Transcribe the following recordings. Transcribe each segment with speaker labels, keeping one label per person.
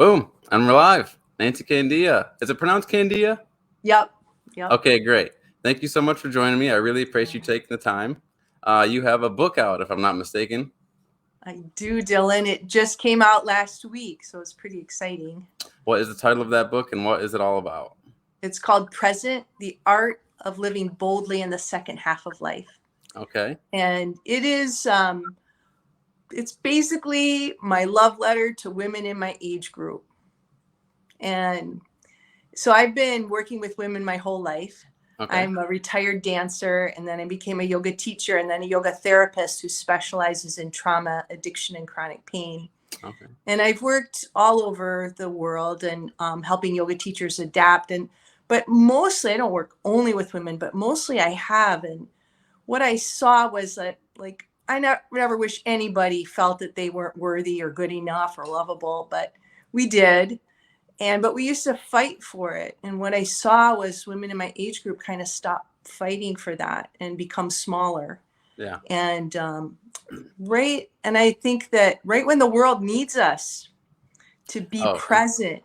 Speaker 1: Boom. And we're live. Nancy Candea. Is it pronounced Candea?
Speaker 2: Yep. Yep.
Speaker 1: Okay, great. Thank you so much for joining me. I really appreciate you taking the time. You have a book out, if I'm not mistaken.
Speaker 2: I do, Dylan. It just came out last week, so it's pretty exciting.
Speaker 1: What is the title of that book and what is it all about?
Speaker 2: It's called Present, The Art of Living Boldly in the Second Half of Life.
Speaker 1: Okay.
Speaker 2: And it is, it's basically my love letter to women in my age group. And so I've been working with women my whole life.
Speaker 1: Okay.
Speaker 2: I'm a retired dancer, and then I became a yoga teacher and then a yoga therapist who specializes in trauma, addiction, and chronic pain.
Speaker 1: Okay.
Speaker 2: And I've worked all over the world and helping yoga teachers adapt. But mostly, I don't work only with women, but mostly I have. And what I saw was that, like, I never wish anybody felt that they weren't worthy or good enough or lovable, but we did. But we used to fight for it. And what I saw was women in my age group kind of stop fighting for that and become smaller.
Speaker 1: Yeah.
Speaker 2: And and I think that right when the world needs us to be present,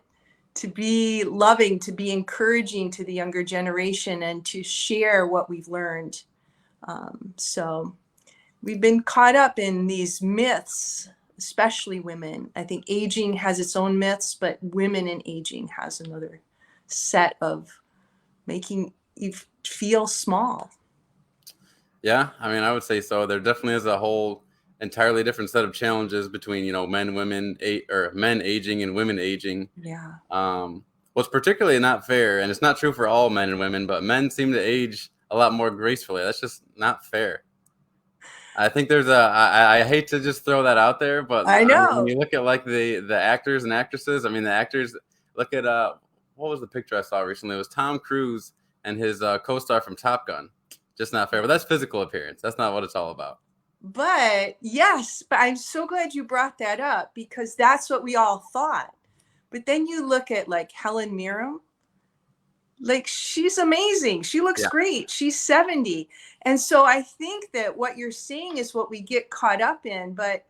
Speaker 2: to be loving, to be encouraging to the younger generation and to share what we've learned. So we've been caught up in these myths, especially women. I think aging has its own myths, but women in aging has another set of making you feel small.
Speaker 1: Yeah, I mean, I would say so. There definitely is a whole entirely different set of challenges between, men, women, or men aging and women aging.
Speaker 2: Yeah.
Speaker 1: What's particularly not fair, and it's not true for all men and women, but men seem to age a lot more gracefully. That's just not fair. I think there's I hate to just throw that out there, but
Speaker 2: I know.
Speaker 1: when you look at like the actors and actresses, I mean, the actors, look at what was the picture I saw recently? It was Tom Cruise and his co-star from Top Gun. Just not fair, but that's physical appearance. That's not what it's all about.
Speaker 2: But yes, but I'm so glad you brought that up because that's what we all thought. But then you look at like Helen Mirren, like she's amazing. She looks great. She's 70. And so I think that what you're saying is what we get caught up in. But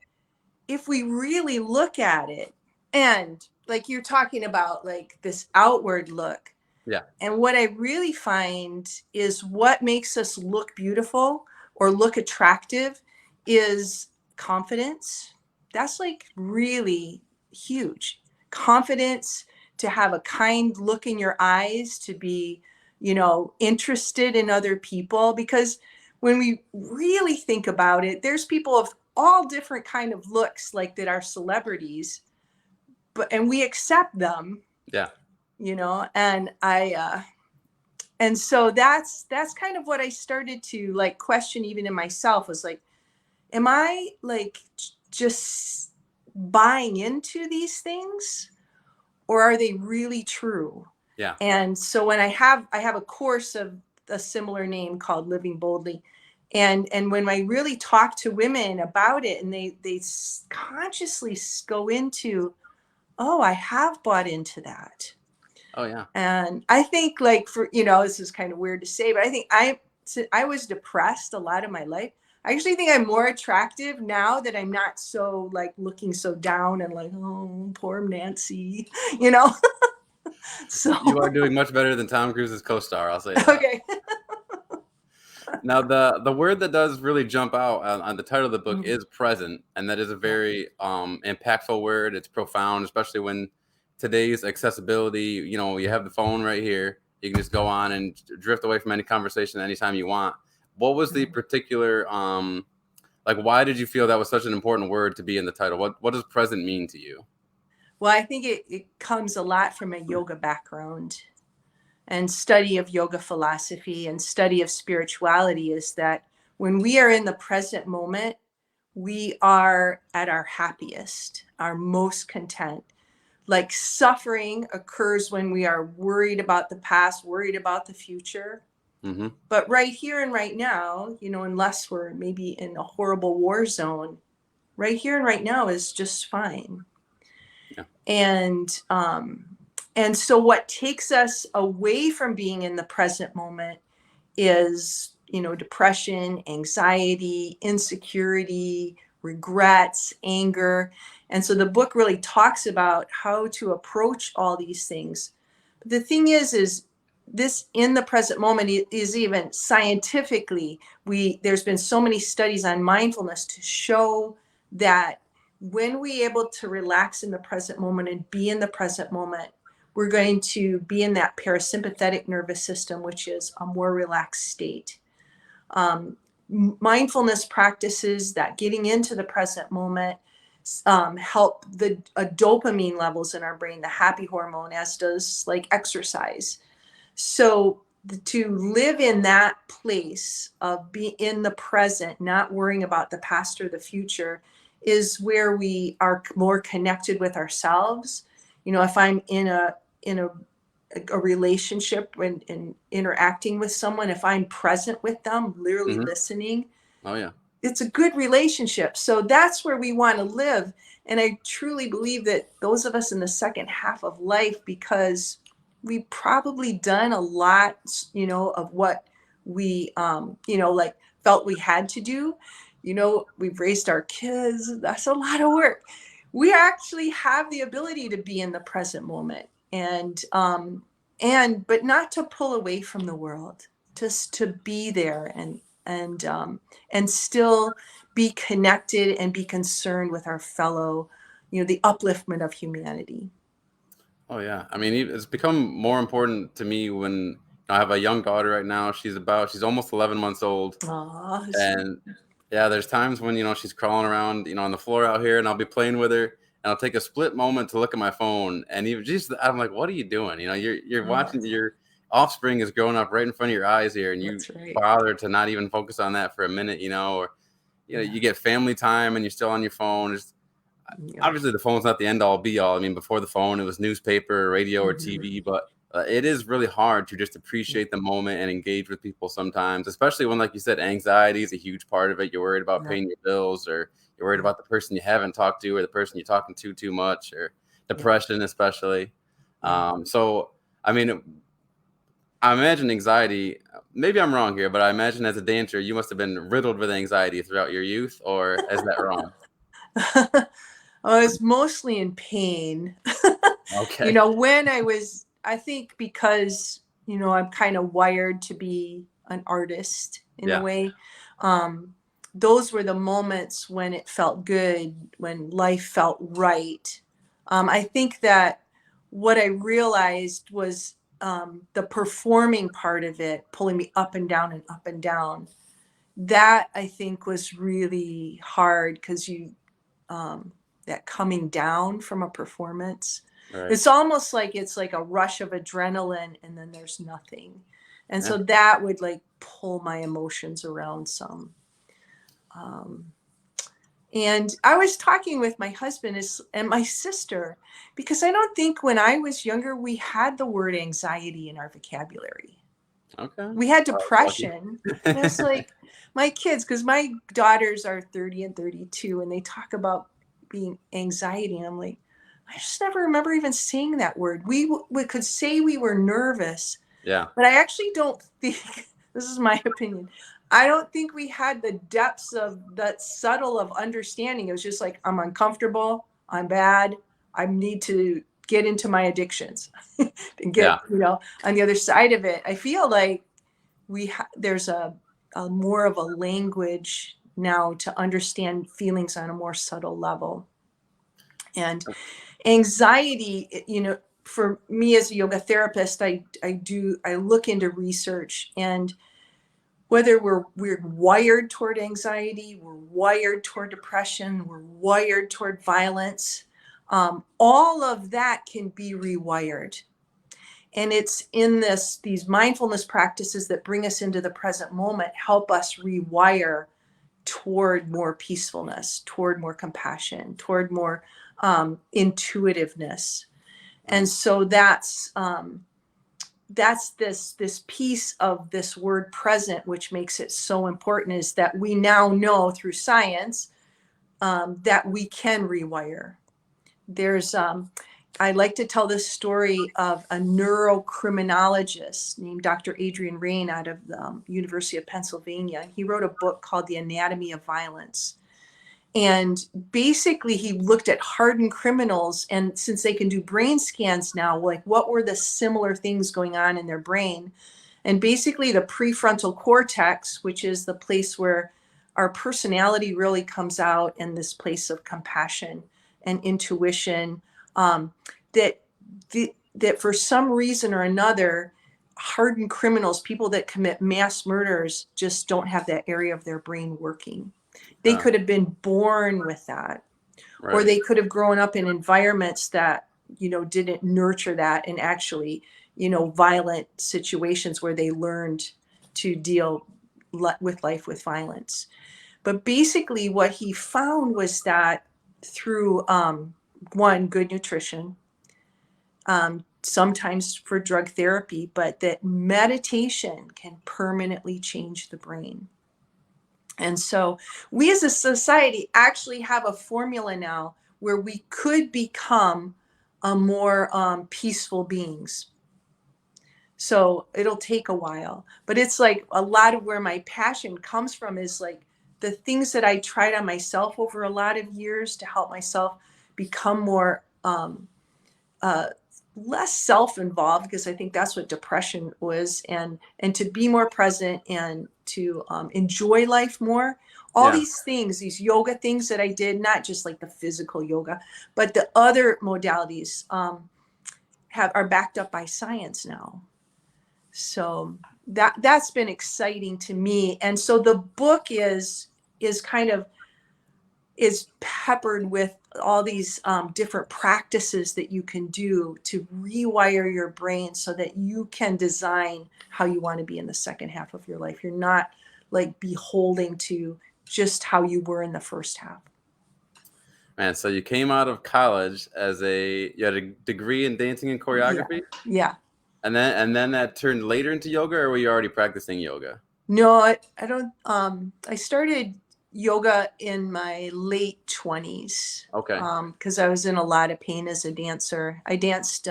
Speaker 2: if we really look at it, and like you're talking about like this outward look.
Speaker 1: Yeah.
Speaker 2: And what I really find is what makes us look beautiful or look attractive is confidence. That's like really huge. Confidence, to have a kind look in your eyes, to be, interested in other people. Because when we really think about it, there's people of all different kind of looks like that are celebrities, and we accept them.
Speaker 1: Yeah.
Speaker 2: And so that's kind of what I started to like question even in myself, was like, am I like just buying into these things, or are they really true?
Speaker 1: Yeah.
Speaker 2: And so when I have a course of a similar name called Living Boldly. And when I really talk to women about it, and they consciously go into, oh, I have bought into that.
Speaker 1: Oh, yeah.
Speaker 2: And I think like this is kind of weird to say, but I think I was depressed a lot of my life. I actually think I'm more attractive now that I'm not so like looking so down and like, oh, poor Nancy, So
Speaker 1: you are doing much better than Tom Cruise's co-star. I'll say that.
Speaker 2: Okay.
Speaker 1: Now, the word that does really jump out on the title of the book is present, and that is a very impactful word. It's profound, especially when today's accessibility, you have the phone right here. You can just go on and drift away from any conversation anytime you want. What was the particular, why did you feel that was such an important word to be in the title? What does present mean to you?
Speaker 2: Well, I think it comes a lot from a yoga background and study of yoga philosophy and study of spirituality, is that when we are in the present moment, we are at our happiest, our most content. Like suffering occurs when we are worried about the past, worried about the future.
Speaker 1: Mm-hmm.
Speaker 2: But right here and right now, unless we're maybe in a horrible war zone, right here and right now is just fine.
Speaker 1: Yeah.
Speaker 2: And so what takes us away from being in the present moment is, depression, anxiety, insecurity, regrets, anger. And so the book really talks about how to approach all these things. But the thing is this in the present moment is even scientifically, there's been so many studies on mindfulness to show that when we're able to relax in the present moment and be in the present moment, we're going to be in that parasympathetic nervous system, which is a more relaxed state. Mindfulness practices that getting into the present moment help the dopamine levels in our brain, the happy hormone, as does like exercise. So to live in that place of being in the present, not worrying about the past or the future, is where we are more connected with ourselves. You know, if I'm in a relationship and interacting with someone, if I'm present with them, literally listening,
Speaker 1: Oh yeah.
Speaker 2: it's a good relationship. So that's where we want to live. And I truly believe that those of us in the second half of life, because we've probably done a lot, you know, of what we, you know, like felt we had to do. You know, we've raised our kids. That's a lot of work. We actually have the ability to be in the present moment but not to pull away from the world, just to be there and still be connected and be concerned with our fellow, you know, the upliftment of humanity.
Speaker 1: Oh yeah. I mean, it's become more important to me when I have a young daughter right now. She's almost 11 months old.
Speaker 2: Oh,
Speaker 1: And yeah, there's times when, she's crawling around, on the floor out here, and I'll be playing with her, and I'll take a split moment to look at my phone, and even just, I'm like, what are you doing? You're watching your offspring is growing up right in front of your eyes here, and you
Speaker 2: that's right.
Speaker 1: bother to not even focus on that for a minute, or, you get family time and you're still on your phone. Obviously the phone's not the end all be all. I mean, before the phone, it was newspaper, radio, or TV, but it is really hard to just appreciate the moment and engage with people sometimes, especially when, like you said, anxiety is a huge part of it. You're worried about paying your bills, or you're worried about the person you haven't talked to, or the person you're talking to too much, or depression, especially. So, I mean, I imagine anxiety, maybe I'm wrong here, but I imagine as a dancer, you must have been riddled with anxiety throughout your youth, or is that wrong?
Speaker 2: I was mostly in pain. You
Speaker 1: Okay.
Speaker 2: know, I think because, you know, I'm kind of wired to be an artist in a
Speaker 1: Yeah.
Speaker 2: way. Um, those were the moments when it felt good, when life felt right. I think that what I realized was the performing part of it, pulling me up and down and up and down. That I think was really hard because that coming down from a performance.
Speaker 1: Right.
Speaker 2: It's almost like it's like a rush of adrenaline and then there's nothing. And
Speaker 1: Yeah.
Speaker 2: so that would like pull my emotions around some. Um, and I was talking with my husband and my sister, because I don't think when I was younger, we had the word anxiety in our vocabulary.
Speaker 1: Okay.
Speaker 2: We had
Speaker 1: Lucky.
Speaker 2: depression. And it's like my kids, because my daughters are 30 and 32, and they talk about being anxiety. And I'm like, I just never remember even saying that word. We could say we were nervous,
Speaker 1: Yeah.
Speaker 2: but I actually don't think, this is my opinion, I don't think we had the depths of that subtle of understanding. It was just like, I'm uncomfortable, I'm bad, I need to get into my addictions and
Speaker 1: Yeah.
Speaker 2: get, you know, on the other side of it. I feel like there's a more of a language now to understand feelings on a more subtle level. And anxiety, you know, for me as a yoga therapist, I look into research, and whether we're wired toward anxiety, we're wired toward depression, we're wired toward violence, all of that can be rewired. And it's in these mindfulness practices that bring us into the present moment, help us rewire toward more peacefulness, toward more compassion, toward more intuitiveness. And so that's this piece of this word present, which makes it so important, is that we now know through science that we can rewire. There's I like to tell this story of a neurocriminologist named Dr. Adrian Rain out of the University of Pennsylvania. He wrote a book called The Anatomy of Violence. And basically he looked at hardened criminals, and since they can do brain scans now, like what were the similar things going on in their brain. And basically the prefrontal cortex, which is the place where our personality really comes out, and this place of compassion and intuition, that that for some reason or another, hardened criminals, people that commit mass murders, just don't have that area of their brain working. They could have been born with that, or they could have grown up in environments that, didn't nurture that, and actually, violent situations where they learned to deal with life with violence. But basically what he found was that through one, good nutrition, sometimes for drug therapy, but that meditation can permanently change the brain. And so we as a society actually have a formula now where we could become a more peaceful beings. So it'll take a while, but it's like a lot of where my passion comes from is like the things that I tried on myself over a lot of years to help myself become more less self-involved, because I think that's what depression was, and to be more present and to enjoy life more. All these things, these yoga things that I did, not just like the physical yoga, but the other modalities are backed up by science now. So that's been exciting to me. And so the book is kind of is peppered with all these different practices that you can do to rewire your brain so that you can design how you want to be in the second half of your life. You're not like beholding to just how you were in the first half.
Speaker 1: Man, so you came out of college you had a degree in dancing and choreography?
Speaker 2: Yeah.
Speaker 1: And then that turned later into yoga, or were you already practicing yoga?
Speaker 2: No, I don't. I started yoga in my late 20s.
Speaker 1: Okay.
Speaker 2: Because I was in a lot of pain as a dancer. I danced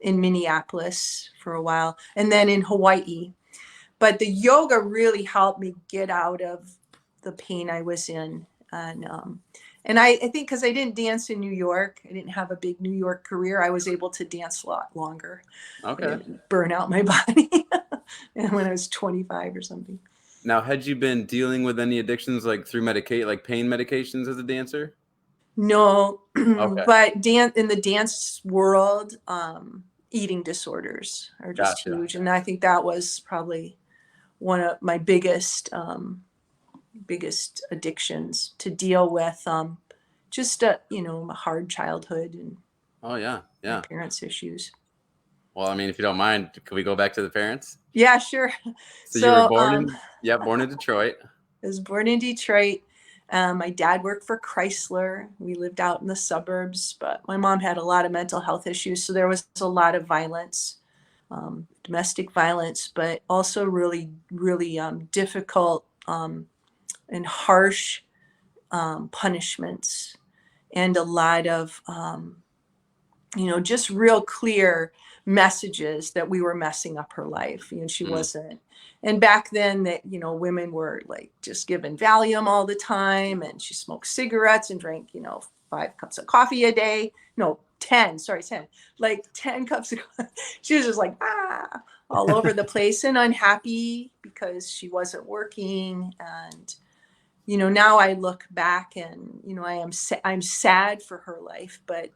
Speaker 2: in Minneapolis for a while, and then in Hawaii. But the yoga really helped me get out of the pain I was in. And I think because I didn't dance in New York, I didn't have a big New York career, I was able to dance a lot longer.
Speaker 1: Okay.
Speaker 2: I didn't burn out my body and when I was 25 or something.
Speaker 1: Now, had you been dealing with any addictions like through like pain medications as a dancer?
Speaker 2: No,
Speaker 1: Okay.
Speaker 2: but in the dance world, eating disorders are just huge. And I think that was probably one of my biggest addictions to deal with, just a hard childhood and my parents' issues.
Speaker 1: Well, I mean, if you don't mind, can we go back to the parents?
Speaker 2: Yeah, sure.
Speaker 1: So you were born in Detroit.
Speaker 2: I was born in Detroit. My dad worked for Chrysler. We lived out in the suburbs, but my mom had a lot of mental health issues, so there was a lot of violence, domestic violence, but also really, really difficult and harsh punishments, and a lot of just real clear messages that we were messing up her life. She wasn't. And back then that, women were like just given Valium all the time, and she smoked cigarettes and drank, 5 cups of coffee a day. No, 10, sorry, 10, like 10 cups of coffee. She was just like, all over the place and unhappy because she wasn't working. And, now I look back and, I'm sad for her life, but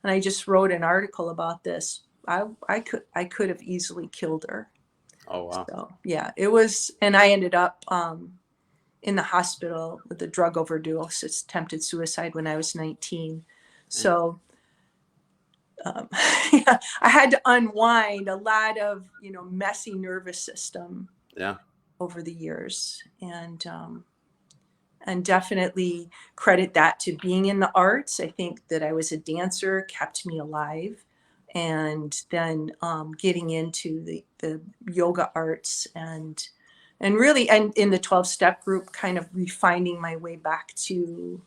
Speaker 2: and I just wrote an article about this. I could have easily killed her.
Speaker 1: Oh, wow.
Speaker 2: So, yeah, it was, and I ended up in the hospital with a drug overdose, attempted suicide when I was 19. So, I had to unwind a lot of, messy nervous system over the years. And definitely credit that to being in the arts. I think that I was a dancer kept me alive. And then getting into the yoga arts and really, and in the 12-step group, kind of refining my way back to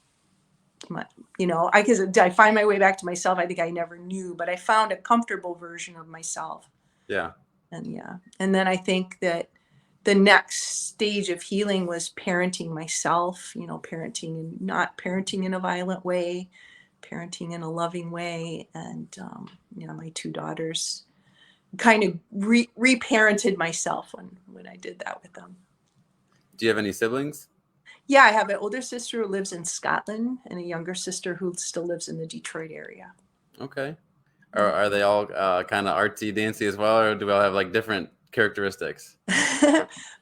Speaker 2: my, did I find my way back to myself? I think I never knew, but I found a comfortable version of myself.
Speaker 1: Yeah.
Speaker 2: And then I think that the next stage of healing was parenting myself, parenting and not parenting in a violent way, parenting in a loving way. And, my two daughters kind of reparented myself when I did that with them.
Speaker 1: Do you have any siblings?
Speaker 2: Yeah, I have an older sister who lives in Scotland and a younger sister who still lives in the Detroit area.
Speaker 1: Okay. Are they all kind of artsy, dancy as well, or do we all have like different characteristics?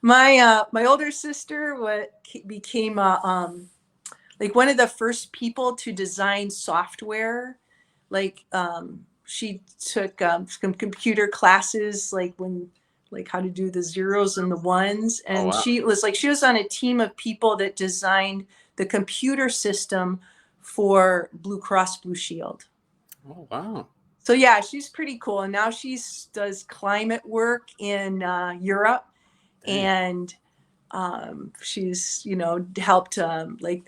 Speaker 2: My older sister became like one of the first people to design software. Like she took some computer classes, like how to do the zeros and the ones,
Speaker 1: Oh,
Speaker 2: and
Speaker 1: wow.
Speaker 2: she was on a team of people that designed the computer system for Blue Cross Blue Shield.
Speaker 1: Oh, wow.
Speaker 2: So yeah, she's pretty cool. And now does climate work in Europe.
Speaker 1: Dang.
Speaker 2: And she's, helped like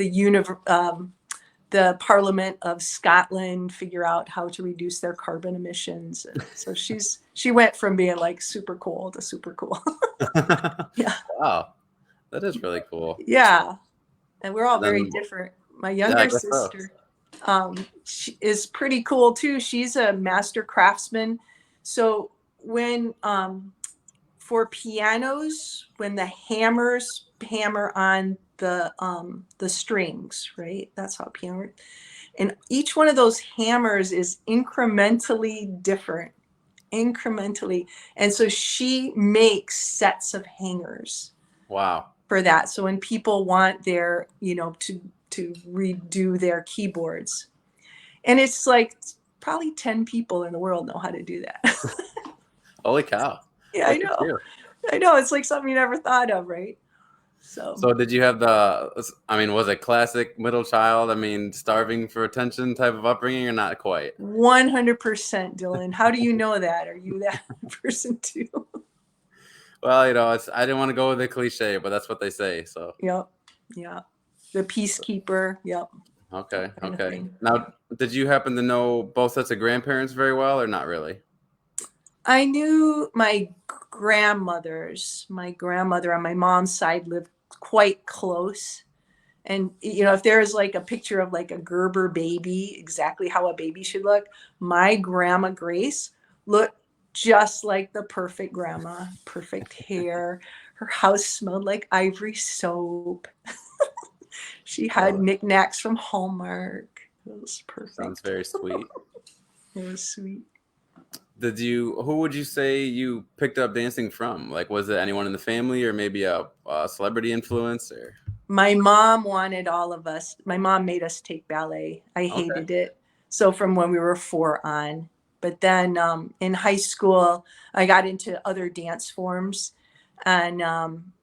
Speaker 2: the Parliament of Scotland figure out how to reduce their carbon emissions. And so she went from being like super cool to super cool. Yeah.
Speaker 1: Wow. That is really cool.
Speaker 2: Yeah. And we're all
Speaker 1: Then,
Speaker 2: very different. My
Speaker 1: yeah, I
Speaker 2: younger
Speaker 1: guess so.
Speaker 2: sister she is pretty cool too. She's a master craftsman. So when for pianos, when the hammers hammer on the strings, right? That's how piano works. And each one of those hammers is incrementally different, incrementally. And so she makes sets of hangers.
Speaker 1: Wow.
Speaker 2: For that. So when people want their, to redo their keyboards, and it's like probably 10 people in the world know how to do that.
Speaker 1: Holy cow.
Speaker 2: Yeah, I know. I know. It's like something you never thought of, right?
Speaker 1: So did you have was it classic middle child? I mean, starving for attention type of upbringing, or not quite?
Speaker 2: 100%, Dillon. How do you know that? Are you that person too?
Speaker 1: Well, I didn't want to go with the cliche, but that's what they say. So.
Speaker 2: Yep. Yeah. The peacekeeper. Yep.
Speaker 1: Okay. Okay. Now, did you happen to know both sets of grandparents very well, or not really?
Speaker 2: I knew my grandmothers. My grandmother on my mom's side lived quite close. And, if there's like a picture of like a Gerber baby, exactly how a baby should look, my grandma Grace looked just like the perfect grandma, perfect hair. Her house smelled like ivory soap. She had knickknacks from Hallmark. It was perfect.
Speaker 1: Sounds very sweet.
Speaker 2: It was sweet.
Speaker 1: Who would you say you picked up dancing from? Like, was it anyone in the family, or maybe a celebrity influence? Or
Speaker 2: my mom wanted all of us. My mom made us take ballet. I hated it. So from when we were 4 on. But then in high school, I got into other dance forms, and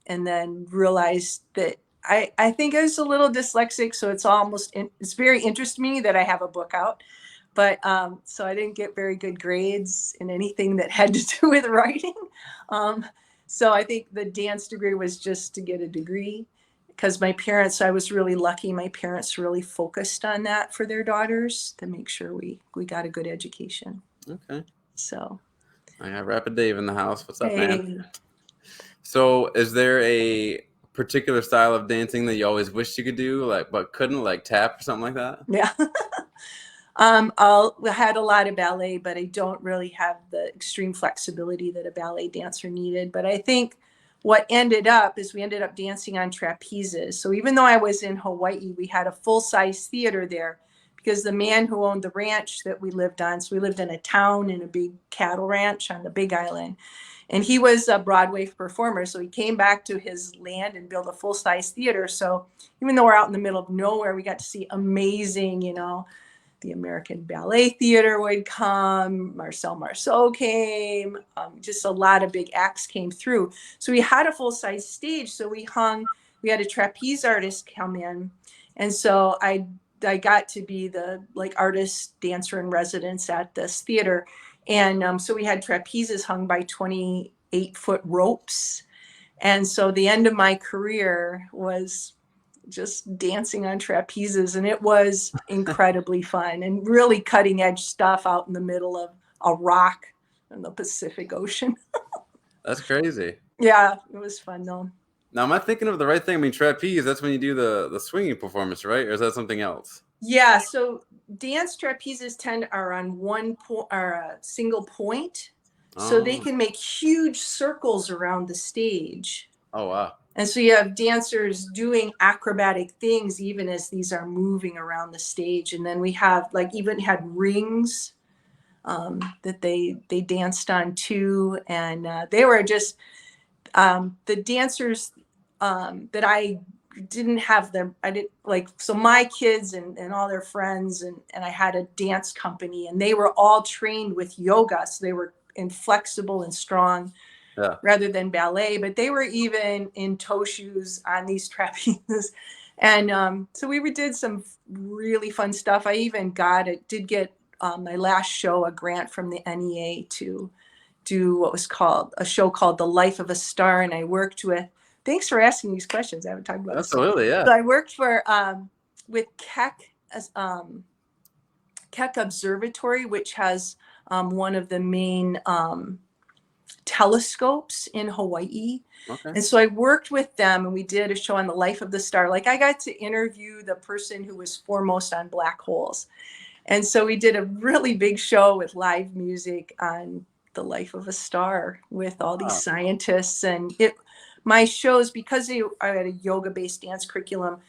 Speaker 2: then realized that I think I was a little dyslexic. So it's very interesting to me that I have a book out. But so I didn't get very good grades in anything that had to do with writing. So I think the dance degree was just to get a degree, because I was really lucky. My parents really focused on that for their daughters to make sure we got a good education.
Speaker 1: Okay.
Speaker 2: So
Speaker 1: I got Rapid Dave in the house. What's up,
Speaker 2: hey.
Speaker 1: man? So is there a particular style of dancing that you always wished you could do, but couldn't, like tap or something like that?
Speaker 2: Yeah. I had a lot of ballet, but I don't really have the extreme flexibility that a ballet dancer needed. But I think what ended up is we ended up dancing on trapezes. So even though I was in Hawaii, we had a full-size theater there, because the man who owned the ranch that we lived on, so we lived in a town in a big cattle ranch on the Big Island, and he was a Broadway performer. So he came back to his land and built a full-size theater. So even though we're out in the middle of nowhere, we got to see amazing, the American Ballet Theater would come, Marcel Marceau came, just a lot of big acts came through. So we had a full-size stage. So we had a trapeze artist come in. And so I got to be the artist dancer in residence at this theater. And so we had trapezes hung by 28-foot ropes. And so the end of my career was just dancing on trapezes, and it was incredibly fun and really cutting edge stuff out in the middle of a rock in the Pacific Ocean.
Speaker 1: That's crazy.
Speaker 2: Yeah, it was fun though.
Speaker 1: Now, am I thinking of the right thing? I mean, trapeze, that's when you do the swinging performance, right? Or is that something else?
Speaker 2: Yeah, so dance trapezes are on one point or a single point, so they
Speaker 1: Oh,
Speaker 2: can make huge circles around the stage.
Speaker 1: oh wow.
Speaker 2: And so you have dancers doing acrobatic things even as these are moving around the stage. And then we have like even had rings that they danced on too, and they were just the dancers that I didn't have them. I didn't like, so my kids and all their friends, and I had a dance company, and they were all trained with yoga. So they were inflexible and strong
Speaker 1: Yeah.
Speaker 2: rather than ballet, but they were even in toe shoes on these trapezes. And so we did some really fun stuff. I even did get my last show a grant from the NEA to do what was called a show called The Life of a Star. And I worked with, thanks for asking these questions. I haven't talked about this stuff.
Speaker 1: Absolutely, yeah.
Speaker 2: So I worked for, with Keck Observatory, which has one of the main telescopes in Hawaii.
Speaker 1: Okay.
Speaker 2: And so I worked with them and we did a show on the life of the star. Like I got to interview the person who was foremost on black holes. And so we did a really big show with live music on the life of a star with all these
Speaker 1: Wow.
Speaker 2: scientists. And my shows, because I had a yoga based dance curriculum,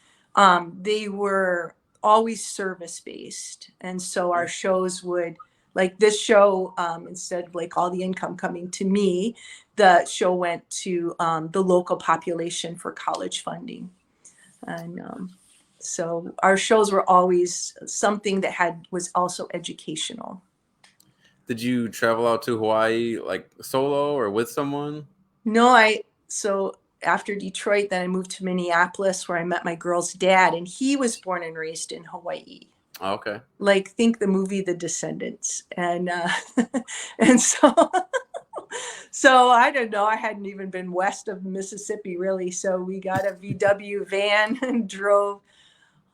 Speaker 2: they were always service based. And so our shows would, like this show, instead of like all the income coming to me, the show went to the local population for college funding. And so our shows were always something that was also educational.
Speaker 1: Did you travel out to Hawaii like solo or with someone?
Speaker 2: No, so after Detroit, then I moved to Minneapolis where I met my girl's dad, and he was born and raised in Hawaii.
Speaker 1: Oh, okay.
Speaker 2: Like think the movie The Descendants. And and so I don't know, I hadn't even been west of Mississippi really. So we got a VW van and drove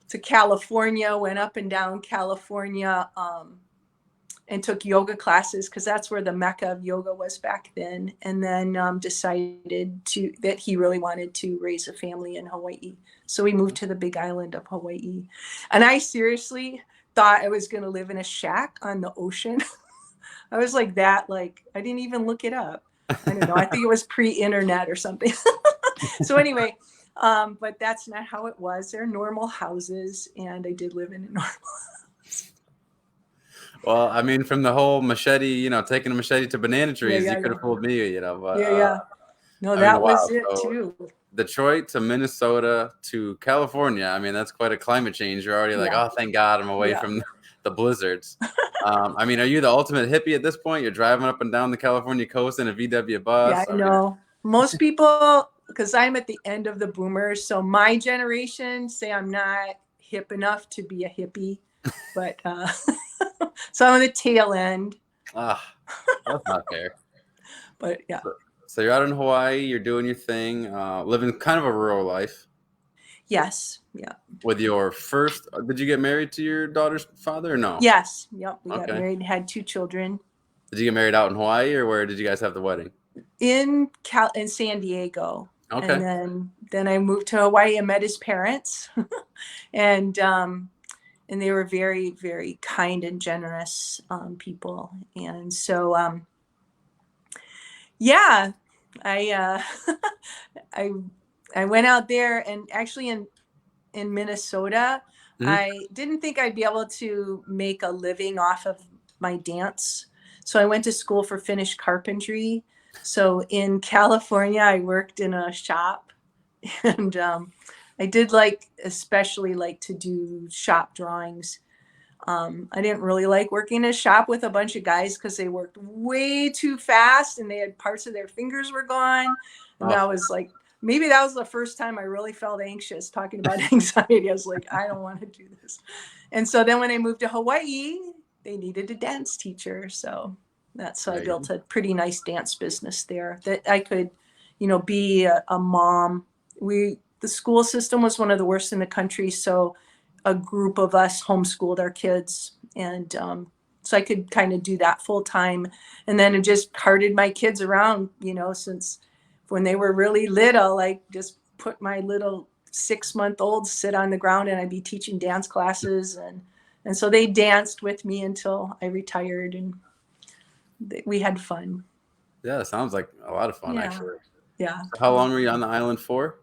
Speaker 2: to California, went up and down California, and took yoga classes because that's where the mecca of yoga was back then. And then decided that he really wanted to raise a family in Hawaii. So we moved to the big island of Hawaii. And I seriously thought I was going to live in a shack on the ocean. I was like that, like I didn't even look it up. I don't know. I think it was pre-internet or something. So anyway, but that's not how it was. They're normal houses, and I did live in a normal house.
Speaker 1: Well, I mean, from the whole machete, taking a machete to banana trees,
Speaker 2: Yeah,
Speaker 1: you could have fooled me, but
Speaker 2: yeah. No,
Speaker 1: I mean,
Speaker 2: that
Speaker 1: wow.
Speaker 2: was it
Speaker 1: So
Speaker 2: too.
Speaker 1: Detroit to Minnesota to California. I mean, that's quite a climate change. You're already like,
Speaker 2: Yeah.
Speaker 1: oh, thank God I'm away from the blizzards. I mean, are you the ultimate hippie at this point? You're driving up and down the California coast in a VW bus.
Speaker 2: Yeah, I know. Most people, because I'm at the end of the boomers, so my generation say I'm not hip enough to be a hippie, but so I'm on the tail end.
Speaker 1: Ah, that's not fair.
Speaker 2: But yeah.
Speaker 1: So you're out in Hawaii, you're doing your thing, living kind of a rural life.
Speaker 2: Yes. Yeah.
Speaker 1: With your first, did you get married to your daughter's father or no?
Speaker 2: Yes. Yep. We got
Speaker 1: Okay.
Speaker 2: married and had 2 children.
Speaker 1: Did you get married out in Hawaii, or where did you guys have the wedding?
Speaker 2: In San Diego.
Speaker 1: Okay.
Speaker 2: And then I moved to Hawaii and met his parents. And they were very, very kind and generous people. And so yeah, I I went out there, and actually in Minnesota, I didn't think I'd be able to make a living off of my dance. So I went to school for finished carpentry. So in California, I worked in a shop, and I did especially like to do shop drawings. I didn't really like working in a shop with a bunch of guys because they worked way too fast and they had parts of their fingers were gone. And that was like, maybe that was the first time I really felt anxious talking about anxiety. I was like, I don't want to do this. And so then when I moved to Hawaii, they needed a dance teacher. So that's how I built a pretty nice dance business there that I could, be a mom. The school system was one of the worst in the country. So a group of us homeschooled our kids. And so I could kind of do that full time. And then I just carted my kids around, since when they were really little, like just put my little 6-month-old sit on the ground and I'd be teaching dance classes. And so they danced with me until I retired, and we had fun.
Speaker 1: Yeah, it sounds like a lot of fun,
Speaker 2: Yeah.
Speaker 1: actually.
Speaker 2: Yeah.
Speaker 1: So how long were you on the island for?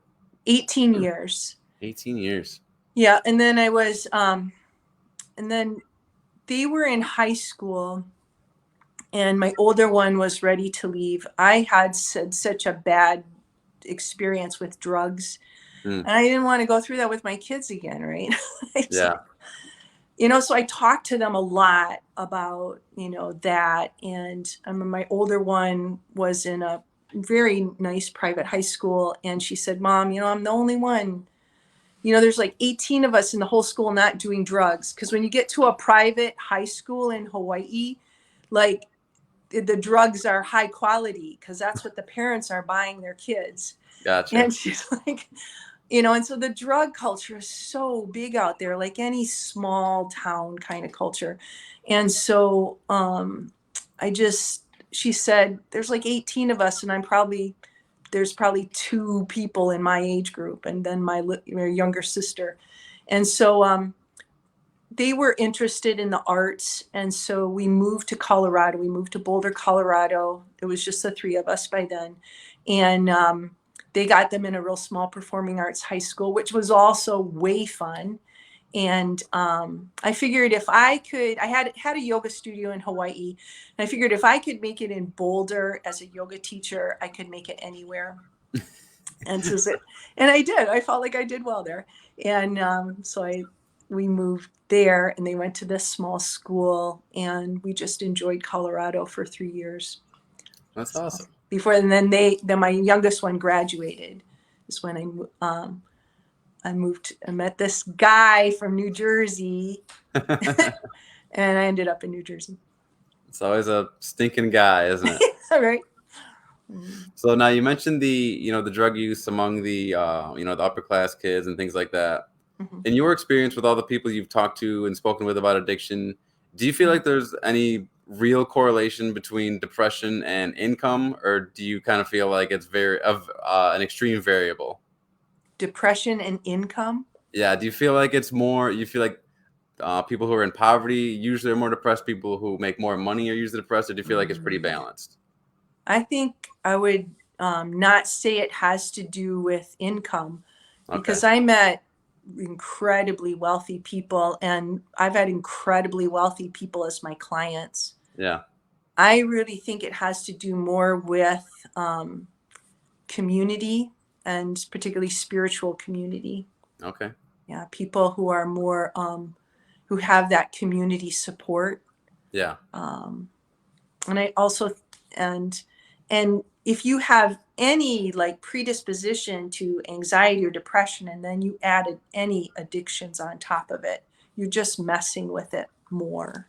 Speaker 2: 18 years.
Speaker 1: 18 years.
Speaker 2: Yeah. And then and then they were in high school, and my older one was ready to leave. I had such a bad experience with drugs,
Speaker 1: Mm,
Speaker 2: and I didn't want to go through that with my kids again, right? It's
Speaker 1: yeah.
Speaker 2: like, so I talked to them a lot about, that. And my older one was in a very nice private high school. And she said, Mom, I'm the only one. There's like 18 of us in the whole school not doing drugs. Because when you get to a private high school in Hawaii, like the drugs are high quality because that's what the parents are buying their kids.
Speaker 1: Gotcha.
Speaker 2: And she's like, and so the drug culture is so big out there, like any small town kind of culture. And so she said, there's like 18 of us, and there's probably 2 people in my age group, and then my younger sister. And so they were interested in the arts. And so we moved to Colorado. We moved to Boulder, Colorado. It was just the 3 of us by then. And they got them in a real small performing arts high school, which was also way fun. And I figured if I had a yoga studio in Hawaii, and I figured if I could make it in Boulder as a yoga teacher, I could make it anywhere. And I did. I felt like I did well there. And we moved there, and they went to this small school, and we just enjoyed Colorado for 3 years.
Speaker 1: That's awesome.
Speaker 2: And then my youngest one graduated. Is when I moved. I met this guy from New Jersey, and I ended up in New Jersey.
Speaker 1: It's always a stinking guy, isn't it?
Speaker 2: All right.
Speaker 1: So now you mentioned the drug use among the upper class kids and things like that.
Speaker 2: Mm-hmm.
Speaker 1: In your experience with all the people you've talked to and spoken with about addiction, do you feel like there's any real correlation between depression and income, or do you kind of feel like it's an extreme variable?
Speaker 2: Depression and income?
Speaker 1: Yeah. Do you feel like it's more? You feel like people who are in poverty usually are more depressed. People who make more money are usually depressed. Or do you feel like it's pretty balanced?
Speaker 2: I think I would not say it has to do with income, because I met incredibly wealthy people, and I've had incredibly wealthy people as my clients.
Speaker 1: Yeah.
Speaker 2: I really think it has to do more with community, and particularly spiritual community.
Speaker 1: Okay.
Speaker 2: Yeah, people who are more who have that community support.
Speaker 1: Yeah.
Speaker 2: And I also and if you have any like predisposition to anxiety or depression, and then you added any addictions on top of it, you're just messing with it more.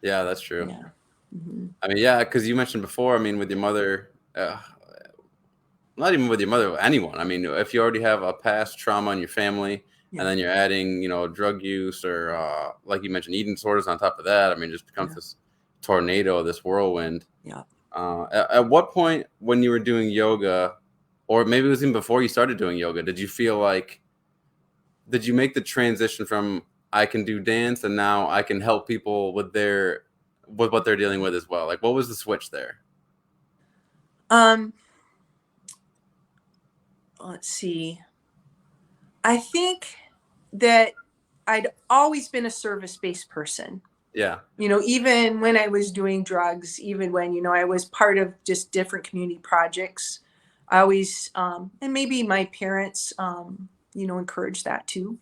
Speaker 1: Yeah, that's true.
Speaker 2: Yeah. Mm-hmm.
Speaker 1: I mean, yeah, because you mentioned before, I mean, with your mother, not even with your mother, anyone. I mean, if you already have a past trauma in your family, and then you're adding, drug use or, like you mentioned, eating disorders on top of that, I mean, it just becomes this tornado, this whirlwind.
Speaker 2: Yeah.
Speaker 1: At what point when you were doing yoga, or maybe it was even before you started doing yoga, did you make the transition from I can do dance and now I can help people with what they're dealing with as well? Like, what was the switch there?
Speaker 2: Let's see. I think that I'd always been a service-based person.
Speaker 1: Yeah.
Speaker 2: Even when I was doing drugs, even when, I was part of just different community projects, I always, and maybe my parents, encouraged that too.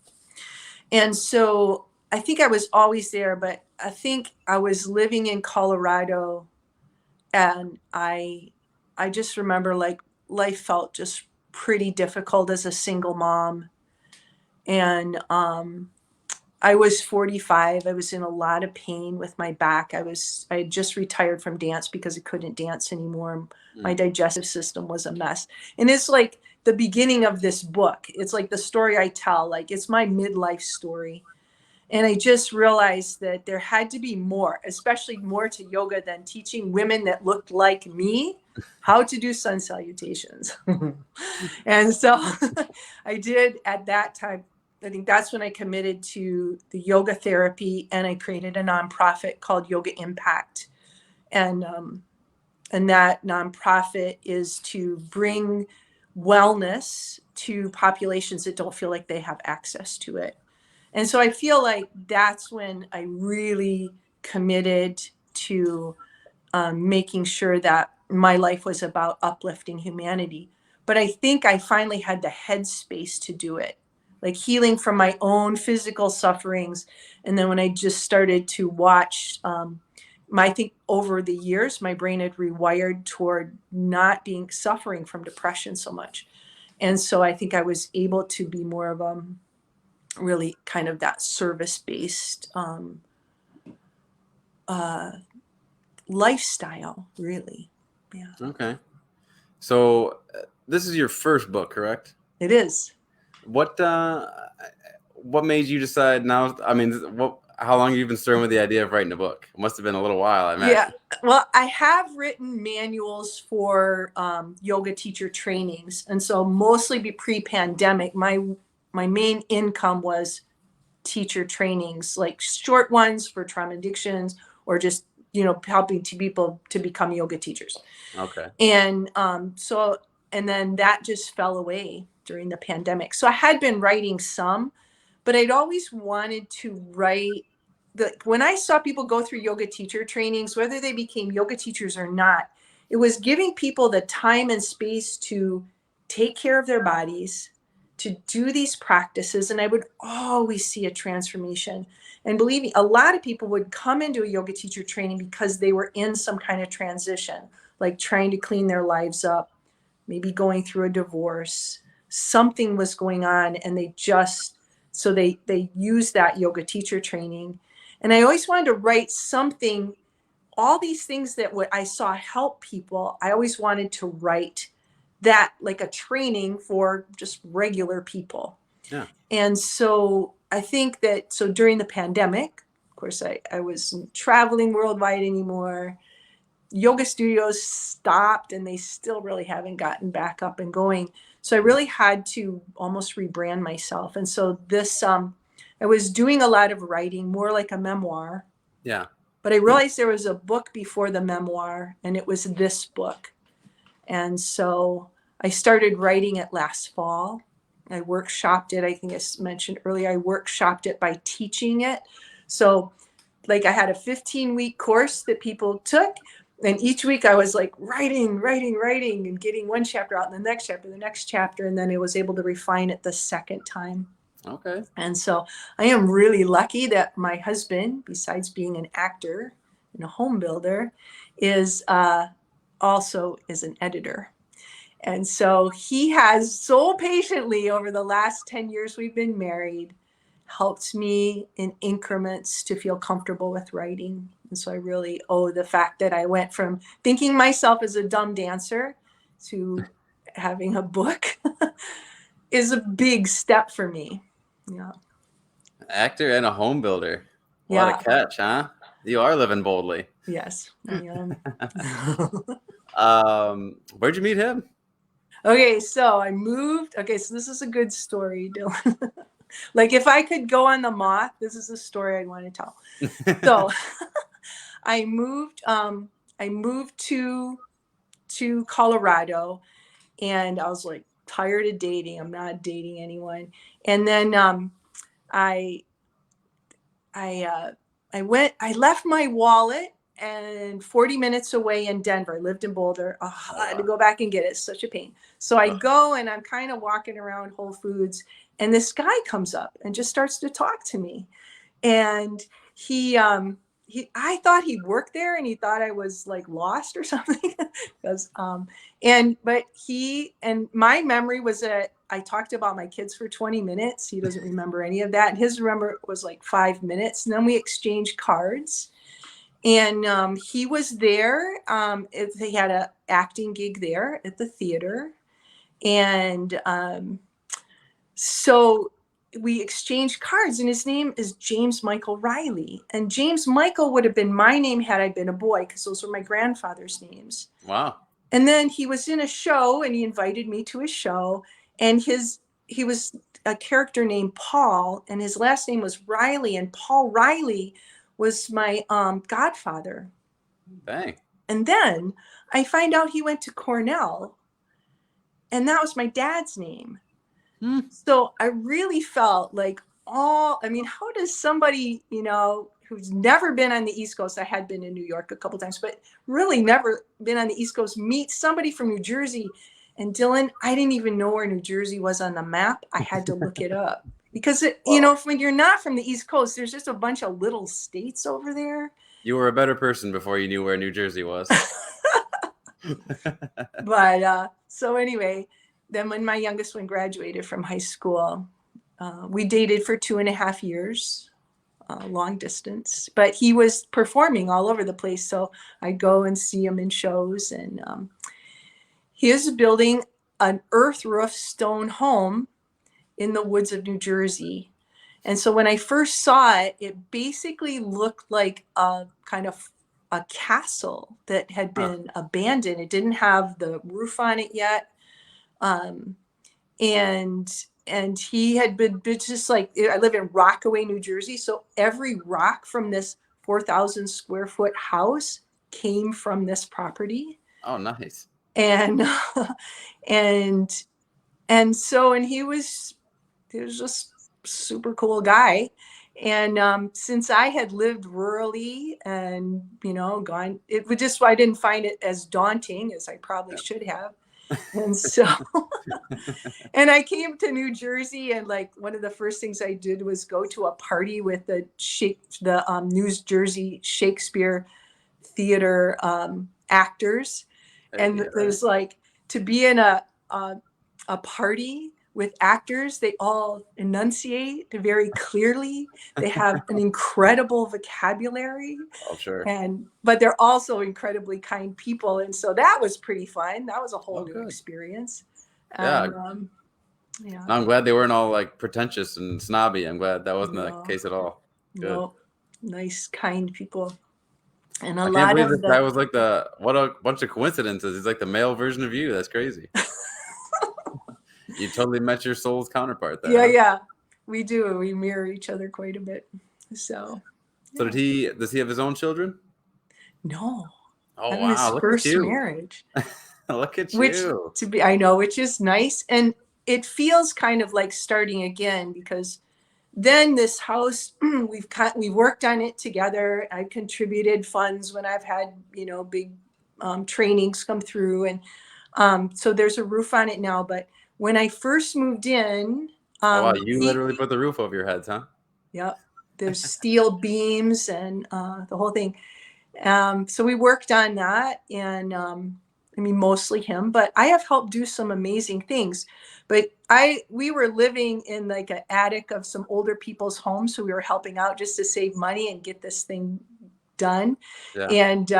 Speaker 2: And so I think I was always there, but I think I was living in Colorado, and I just remember like life felt just pretty difficult as a single mom. And I was 45. I was in a lot of pain with my back. I had just retired from dance because I couldn't dance anymore. My digestive system was a mess. And it's like the beginning of this book. It's like the story I tell, like it's my midlife story. And I just realized that there had to be more, especially more to yoga than teaching women that looked like me how to do sun salutations. And so I did at that time. I think that's when I committed to the yoga therapy, and I created a nonprofit called Yoga Impact. And that nonprofit is to bring wellness to populations that don't feel like they have access to it. And so I feel like that's when I really committed to making sure that my life was about uplifting humanity. But I think I finally had the headspace to do it, like healing from my own physical sufferings. And then when I just started to watch, I think over the years, my brain had rewired toward not being suffering from depression so much. And so I think I was able to be more of a really kind of that service-based lifestyle, really. Yeah.
Speaker 1: Okay. So this is your first book, correct?
Speaker 2: It is.
Speaker 1: What made you decide now? I mean, how long have you been stirring with the idea of writing a book? It must have been a little while, I imagine.
Speaker 2: Yeah. Well, I have written manuals for yoga teacher trainings. And so mostly pre-pandemic, my main income was teacher trainings, like short ones for trauma addictions, or just, helping people to become yoga teachers.
Speaker 1: Okay.
Speaker 2: And and then that just fell away during the pandemic. So I had been writing some, but I'd always wanted to write. When I saw people go through yoga teacher trainings, whether they became yoga teachers or not, it was giving people the time and space to take care of their bodies, to do these practices. And I would always see a transformation. And believe me, a lot of people would come into a yoga teacher training because they were in some kind of transition, like trying to clean their lives up, maybe going through a divorce. Something was going on, and they use that yoga teacher training. And I always wanted to write something, all these things that I saw help people. I always wanted to write that, like a training for just regular people.
Speaker 1: Yeah.
Speaker 2: And so I think that, so during the pandemic, of course, I wasn't traveling worldwide anymore. Yoga studios stopped, and they still really haven't gotten back up and going. So I really had to almost rebrand myself. And so this, I was doing a lot of writing, more like a memoir.
Speaker 1: Yeah.
Speaker 2: But I realized there was a book before the memoir, and it was this book. And so I started writing it last fall. I workshopped it. I think I mentioned earlier, I workshopped it by teaching it. So like I had a 15-week course that people took. And each week I was like writing and getting one chapter out, and the next chapter. And then I was able to refine it the second time.
Speaker 1: Okay.
Speaker 2: And so I am really lucky that my husband, besides being an actor and a home builder, is also is an editor. And so he has so patiently over the last 10 years we've been married, helped me in increments to feel comfortable with writing. And so I really owe the fact that I went from thinking myself as a dumb dancer to having a book is a big step for me. Yeah.
Speaker 1: Actor and a home builder.
Speaker 2: Yeah.
Speaker 1: What a catch, huh? You are living boldly.
Speaker 2: Yes, I am.
Speaker 1: Where'd you meet him?
Speaker 2: Okay, so I moved. Okay, so this is a good story, Dillon. Like if I could go on the moth, this is a story I'd want to tell. So I moved to Colorado, and I was like tired of dating. I'm not dating anyone. And then I left my wallet and 40 minutes away in Denver. I lived in Boulder. Oh, I had to go back and get it. It's such a pain. So I go, and I'm kind of walking around Whole Foods, and this guy comes up and just starts to talk to me. And I thought he worked there, and he thought I was like lost or something. Because but my memory was that I talked about my kids for 20 minutes. He doesn't remember any of that. And his remember was like 5 minutes. And then we exchanged cards. And he was there. He had an acting gig there at the theater. And so we exchanged cards, and his name is James Michael Riley. And James Michael would have been my name had I been a boy, because those were my grandfather's names.
Speaker 1: Wow.
Speaker 2: And then he was in a show, and he invited me to his show, and he was a character named Paul, and his last name was Riley, and Paul Riley was my godfather.
Speaker 1: Dang.
Speaker 2: And then I find out he went to Cornell, and that was my dad's name. So I really felt like I mean, how does somebody, who's never been on the East Coast, I had been in New York a couple times, but really never been on the East Coast, meet somebody from New Jersey? And Dillon, I didn't even know where New Jersey was on the map. I had to look it up because, when you're not from the East Coast, there's just a bunch of little states over there.
Speaker 1: You were a better person before you knew where New Jersey was.
Speaker 2: But so anyway, then when my youngest one graduated from high school, we dated for 2.5 years, long distance, but he was performing all over the place. So I go and see him in shows, and he is building an earth roof stone home in the woods of New Jersey. And so when I first saw it, it basically looked like a kind of a castle that had been abandoned. It didn't have the roof on it yet. And he had been just like, I live in Rockaway, New Jersey. So every rock from this 4,000 square foot house came from this property.
Speaker 1: Oh, nice.
Speaker 2: And, and he was just super cool guy. And since I had lived rurally and, gone, I didn't find it as daunting as I probably should have. And so, and I came to New Jersey, and like one of the first things I did was go to a party with the New Jersey Shakespeare Theater actors. And it was like, to be in a party with actors, they all enunciate very clearly. They have an incredible vocabulary.
Speaker 1: Oh, sure.
Speaker 2: But they're also incredibly kind people. And so that was pretty fun. That was a whole new experience.
Speaker 1: Yeah.
Speaker 2: Yeah.
Speaker 1: I'm glad they weren't all like pretentious and snobby. I'm glad that wasn't the case at all. Good.
Speaker 2: No, nice, kind people. And
Speaker 1: I can't believe this guy was like what a bunch of coincidences. He's like the male version of you. That's crazy. You totally met your soul's counterpart there.
Speaker 2: Yeah. We do. We mirror each other quite a bit. So
Speaker 1: does he have his own children?
Speaker 2: No.
Speaker 1: Oh, wow.
Speaker 2: His first marriage.
Speaker 1: Look at you.
Speaker 2: Which is nice. And it feels kind of like starting again, because then this house, we worked on it together. I contributed funds when I've had, big trainings come through. And so there's a roof on it now. But when I first moved in,
Speaker 1: wow, you literally put the roof over your heads, huh?
Speaker 2: Yep. There's steel beams and the whole thing. So we worked on that, and mostly him, but I have helped do some amazing things. But we were living in like an attic of some older people's homes, so we were helping out just to save money and get this thing done. Yeah. And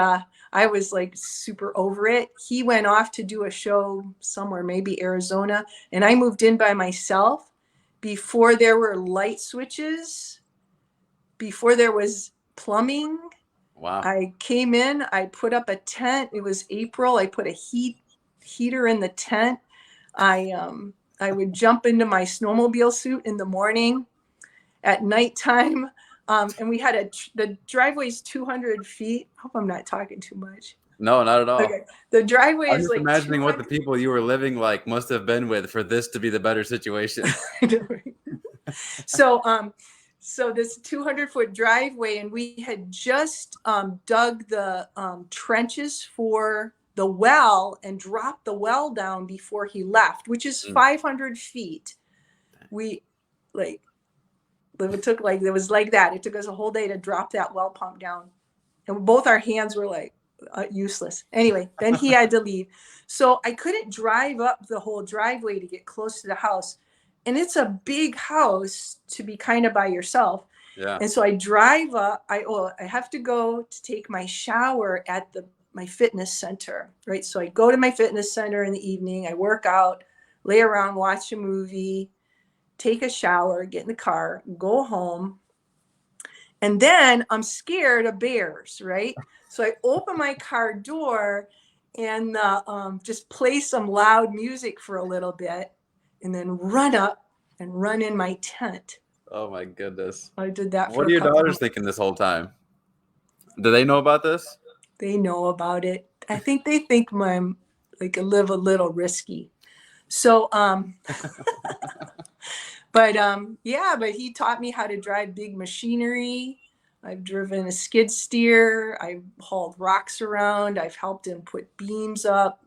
Speaker 2: I was like super over it. He went off to do a show somewhere, maybe Arizona, and I moved in by myself before there were light switches, before there was plumbing.
Speaker 1: Wow.
Speaker 2: I came in, I put up a tent. It was April. I put a heater in the tent. I would jump into my snowmobile suit in the morning, at nighttime. And we had the driveway's 200 feet. I hope I'm not talking too much.
Speaker 1: No, not at all.
Speaker 2: Okay. The driveway is
Speaker 1: like imagining what the people you were living like must have been with for this to be the better situation.
Speaker 2: So this 200-foot driveway, and we had just dug the trenches for the well and dropped the well down before he left, which is 500 feet. It was like that. It took us a whole day to drop that well pump down, and both our hands were like useless. Anyway, then he had to leave. So I couldn't drive up the whole driveway to get close to the house. And it's a big house to be kind of by yourself.
Speaker 1: Yeah.
Speaker 2: And so I drive up. I have to go to take my shower at my fitness center, right? So I go to my fitness center in the evening. I work out, lay around, watch a movie, take a shower, get in the car, go home. And then I'm scared of bears, right? So I open my car door, and just play some loud music for a little bit, and then run up and run in my tent.
Speaker 1: Oh my goodness.
Speaker 2: I did that for
Speaker 1: What
Speaker 2: a
Speaker 1: are your
Speaker 2: couple
Speaker 1: daughters
Speaker 2: months.
Speaker 1: thinking this whole time? Do they know about this?
Speaker 2: They know about it. I think they think I'm like live a little risky. So, but he taught me how to drive big machinery. I've driven a skid steer. I've hauled rocks around. I've helped him put beams up,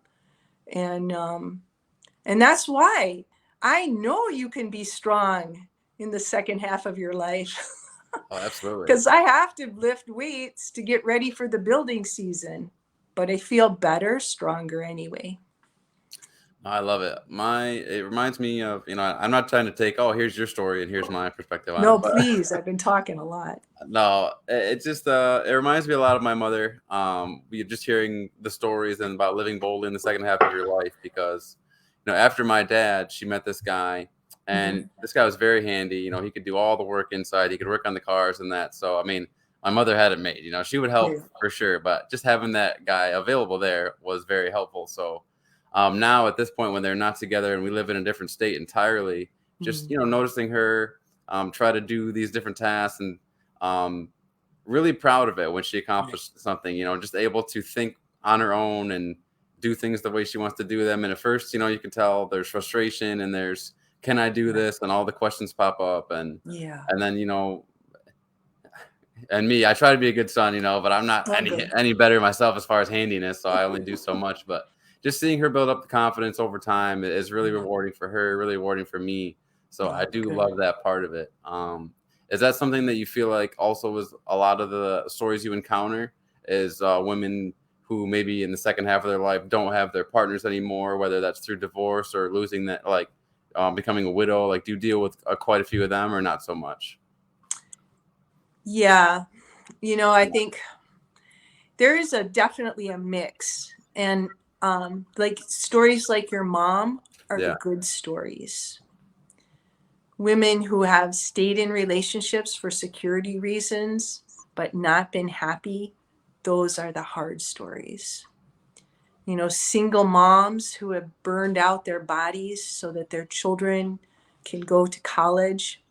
Speaker 2: and that's why I know you can be strong in the second half of your life.
Speaker 1: Oh, absolutely.
Speaker 2: Because I have to lift weights to get ready for the building season, but I feel better, stronger anyway.
Speaker 1: I love it. It reminds me of, I'm not trying to take, oh, here's your story and here's my perspective on
Speaker 2: No,
Speaker 1: it, but
Speaker 2: please. I've been talking a lot.
Speaker 1: no, it just it reminds me a lot of my mother. We just hearing the stories and about living boldly in the second half of your life because, after my dad, she met this guy, and
Speaker 2: Mhm.
Speaker 1: this guy was very handy. He could do all the work inside. He could work on the cars and that. So I mean, my mother had it made. She would help
Speaker 2: Yeah.
Speaker 1: for sure, but just having that guy available there was very helpful. So now at this point, when they're not together and we live in a different state entirely, just
Speaker 2: Mm.
Speaker 1: noticing her try to do these different tasks and um, really proud of it when she accomplished something, just able to think on her own and do things the way she wants to do them. And at first, you can tell there's frustration and there's, can I do this? And all the questions pop up.
Speaker 2: Yeah.
Speaker 1: And then, and me, I try to be a good son, but I'm not
Speaker 2: Oh, good.
Speaker 1: any better myself as far as handiness. So I only do so much, but just seeing her build up the confidence over time is really
Speaker 2: Yeah.
Speaker 1: rewarding for her, really rewarding for me. So
Speaker 2: Yeah.
Speaker 1: I do
Speaker 2: Good.
Speaker 1: love that part of it. Is that something that you feel like also is a lot of the stories you encounter is women who maybe in the second half of their life don't have their partners anymore, whether that's through divorce or losing that, like becoming a widow? Like, do you deal with quite a few of them or not so much?
Speaker 2: Yeah. I think there is definitely a mix. And like stories like your mom are the
Speaker 1: Yeah.
Speaker 2: good stories. Women who have stayed in relationships for security reasons but not been happy, those are the hard stories. Single moms who have burned out their bodies so that their children can go to college,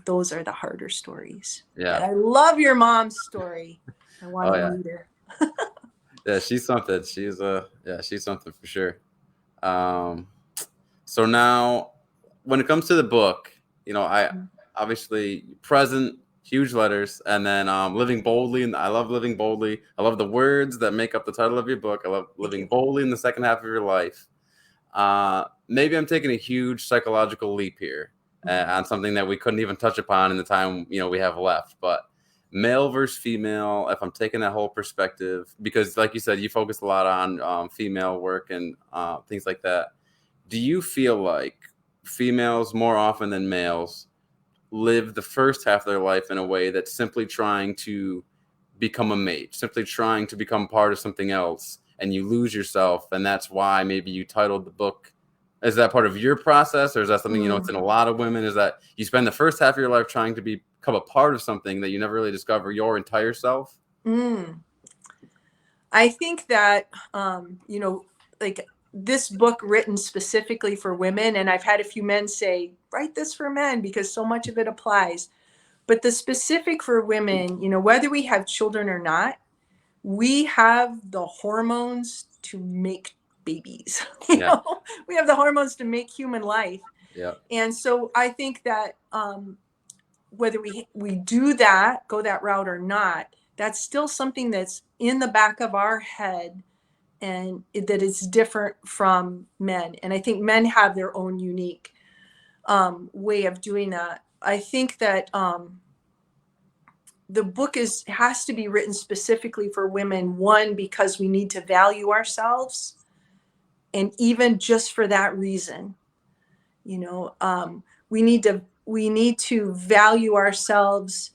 Speaker 2: those are the harder stories. But
Speaker 1: Yeah.
Speaker 2: I love your mom's story. I want
Speaker 1: Oh
Speaker 2: to
Speaker 1: yeah.
Speaker 2: meet her.
Speaker 1: Yeah, she's something. She's something for sure. Um, so now, when it comes to the book, I obviously present huge letters, and then living boldly, and I love living boldly. I love the words that make up the title of your book. I love
Speaker 2: Thank
Speaker 1: living
Speaker 2: you.
Speaker 1: boldly in the second half of your life. Maybe I'm taking a huge psychological leap here on something that we couldn't even touch upon in the time we have left, but male versus female, if I'm taking that whole perspective, because like you said, you focus a lot on female work and things like that. Do you feel like females more often than males live the first half of their life in a way that's simply trying to become a mate, simply trying to become part of something else, and you lose yourself, and that's why maybe you titled the book? Is that part of your process, or is that something it's in a lot of women? Is that you spend the first half of your life trying to become a part of something that you never really discover your entire self?
Speaker 2: Mm. I think that, like this book written specifically for women, and I've had a few men say, write this for men because so much of it applies. But the specific for women, whether we have children or not, we have the hormones to make babies.
Speaker 1: Yeah,
Speaker 2: We have the hormones to make human life.
Speaker 1: yeah,
Speaker 2: And so I think that whether we do that, go that route or not, that's still something that's in the back of our head, and that is different from men. And I think men have their own unique way of doing that. I think that the book has to be written specifically for women. One, because we need to value ourselves, and even just for that reason, we need to value ourselves,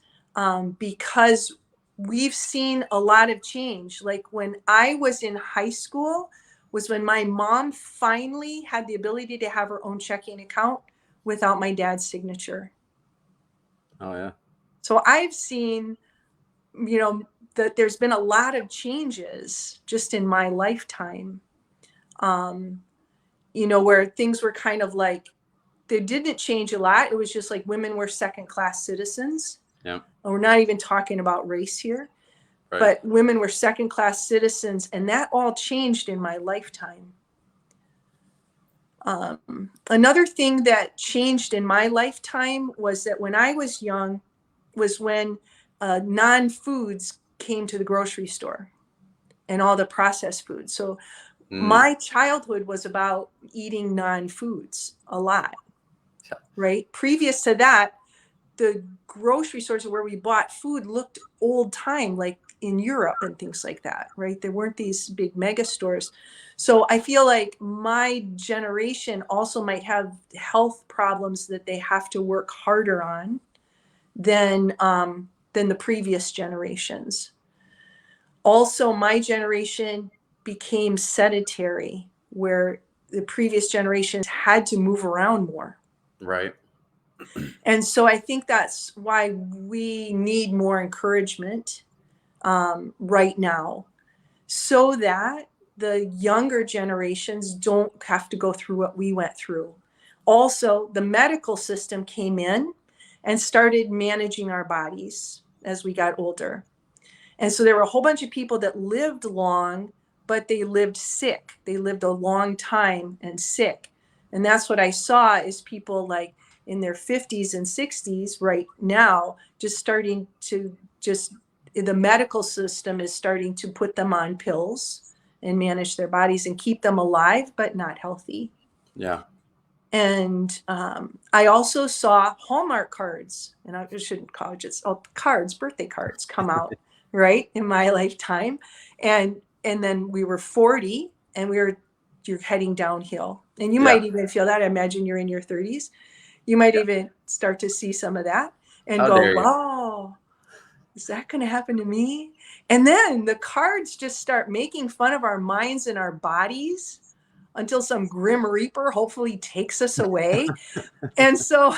Speaker 2: because we've seen a lot of change. Like when I was in high school was when my mom finally had the ability to have her own checking account without my dad's signature.
Speaker 1: oh yeah,
Speaker 2: So I've seen, you know that there's been a lot of changes just in my lifetime. Where things were kind of like, they didn't change a lot. It was just like women were second class citizens.
Speaker 1: Yeah.
Speaker 2: And we're not even talking about race here,
Speaker 1: Right.
Speaker 2: but women were second class citizens. And that all changed in my lifetime. Another thing that changed in my lifetime was that when I was young was when non-foods came to the grocery store and all the processed foods. So my childhood was about eating non-foods a lot, right? Previous to that, the grocery stores where we bought food looked old time, like in Europe and things like that, right? There weren't these big mega stores. So I feel like my generation also might have health problems that they have to work harder on than the previous generations. Also, my generation became sedentary, where the previous generations had to move around more.
Speaker 1: Right.
Speaker 2: And so I think that's why we need more encouragement right now, so that the younger generations don't have to go through what we went through. Also, the medical system came in and started managing our bodies as we got older. And so there were a whole bunch of people that lived long, but they lived sick. They lived a long time and sick. And that's what I saw, is people like in their 50s and 60s right now, just starting to the medical system is starting to put them on pills and manage their bodies and keep them alive, but not healthy.
Speaker 1: Yeah.
Speaker 2: And I also saw Hallmark cards, and I shouldn't call it just cards, birthday cards come out, right, in my lifetime. And then we were 40 and you're heading downhill. And you might even feel that. I imagine you're in your 30s. You might even start to see some of that and
Speaker 1: How
Speaker 2: go,
Speaker 1: dare you.
Speaker 2: wow, is that going to happen to me? And then the cards just start making fun of our minds and our bodies until some grim reaper hopefully takes us away. And so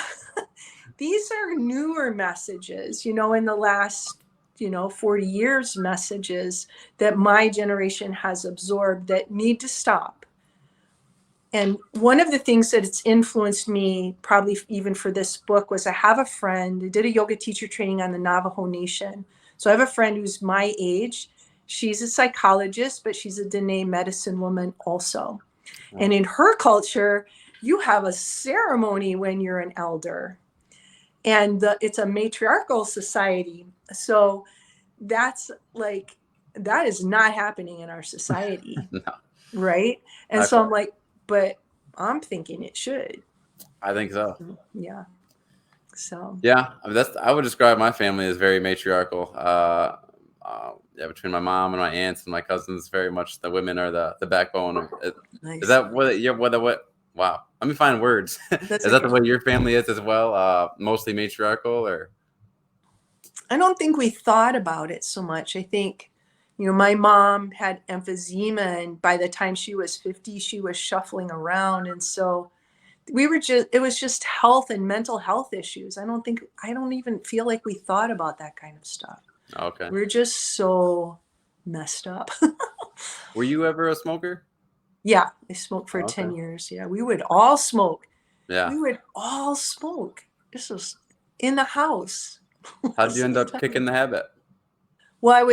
Speaker 2: these are newer messages, in the last 40 years, messages that my generation has absorbed that need to stop. And one of the things that it's influenced me, probably even for this book, was I have a friend who did a yoga teacher training on the Navajo Nation. So I have a friend who's my age. She's a psychologist, but she's a Dene medicine woman also. And in her culture, you have a ceremony when you're an elder. And it's a matriarchal society. So that's like, that is not happening in our society.
Speaker 1: No.
Speaker 2: Right? And so I'm like, but I'm thinking it should.
Speaker 1: I think so.
Speaker 2: Yeah. So.
Speaker 1: Yeah, I mean, I would describe my family as very matriarchal. Between my mom and my aunts and my cousins, very much the women are the backbone of it.
Speaker 2: Nice.
Speaker 1: Is that what? Wow. Let me find words. Is that the way your family is as well? Mostly matriarchal, or?
Speaker 2: I don't think we thought about it so much. I think, my mom had emphysema, and by the time she was 50, she was shuffling around. And so it was just health and mental health issues. I don't even feel like we thought about that kind of stuff.
Speaker 1: Okay.
Speaker 2: We're just so messed up.
Speaker 1: Were you ever a smoker?
Speaker 2: Yeah, I smoked for 10 years. Yeah, we would all smoke.
Speaker 1: Yeah.
Speaker 2: We would all smoke. This was in the house.
Speaker 1: How did you end up kicking the habit?
Speaker 2: Well,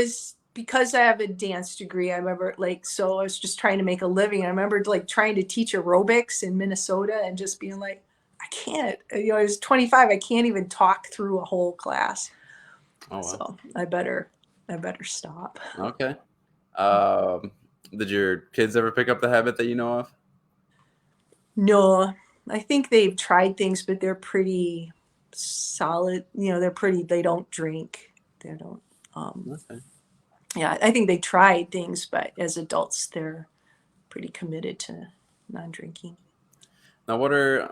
Speaker 2: because I have a dance degree, I remember so I was just trying to make a living. I remember trying to teach aerobics in Minnesota and just being like, I can't, I was 25. I can't even talk through a whole class. Oh, wow. So I better stop.
Speaker 1: Okay. Did your kids ever pick up the habit that you know of?
Speaker 2: No, I think they've tried things, but they're pretty solid. They don't drink. They don't. Okay. Yeah, I think they tried things, but as adults, they're pretty committed to non-drinking.
Speaker 1: Now, what are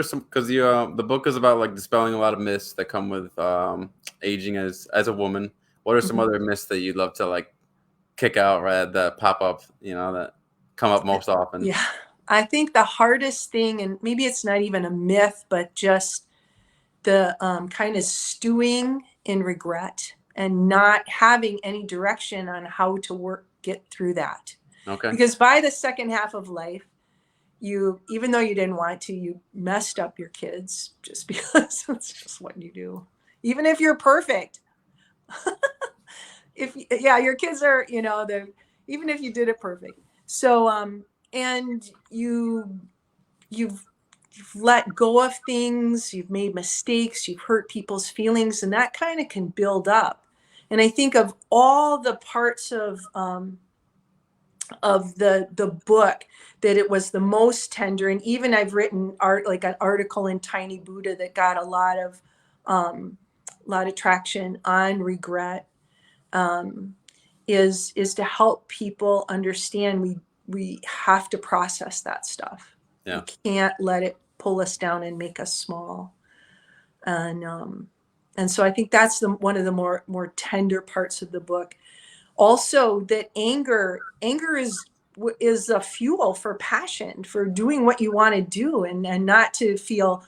Speaker 1: some? Because the book is about dispelling a lot of myths that come with aging as a woman. What are some other myths that you'd love to kick out, right? That pop up, that come up most often?
Speaker 2: Yeah, I think the hardest thing, and maybe it's not even a myth, but just the kind of stewing in regret and not having any direction on how to get through that.
Speaker 1: Okay.
Speaker 2: Because by the second half of life, even though you didn't want to, you messed up your kids just because it's just what you do. Even if you're perfect, your kids are, even if you did it perfect. So, and you've let go of things, you've made mistakes, you've hurt people's feelings, and that kind of can build up. And I think of all the parts of the book that it was the most tender. And even I've written like an article in Tiny Buddha that got a lot of traction on regret, is to help people understand we have to process that stuff.
Speaker 1: Yeah.
Speaker 2: We can't let it pull us down and make us small. And so I think that's one of the more tender parts of the book. Also, that anger is a fuel for passion, for doing what you want to do, and not to feel,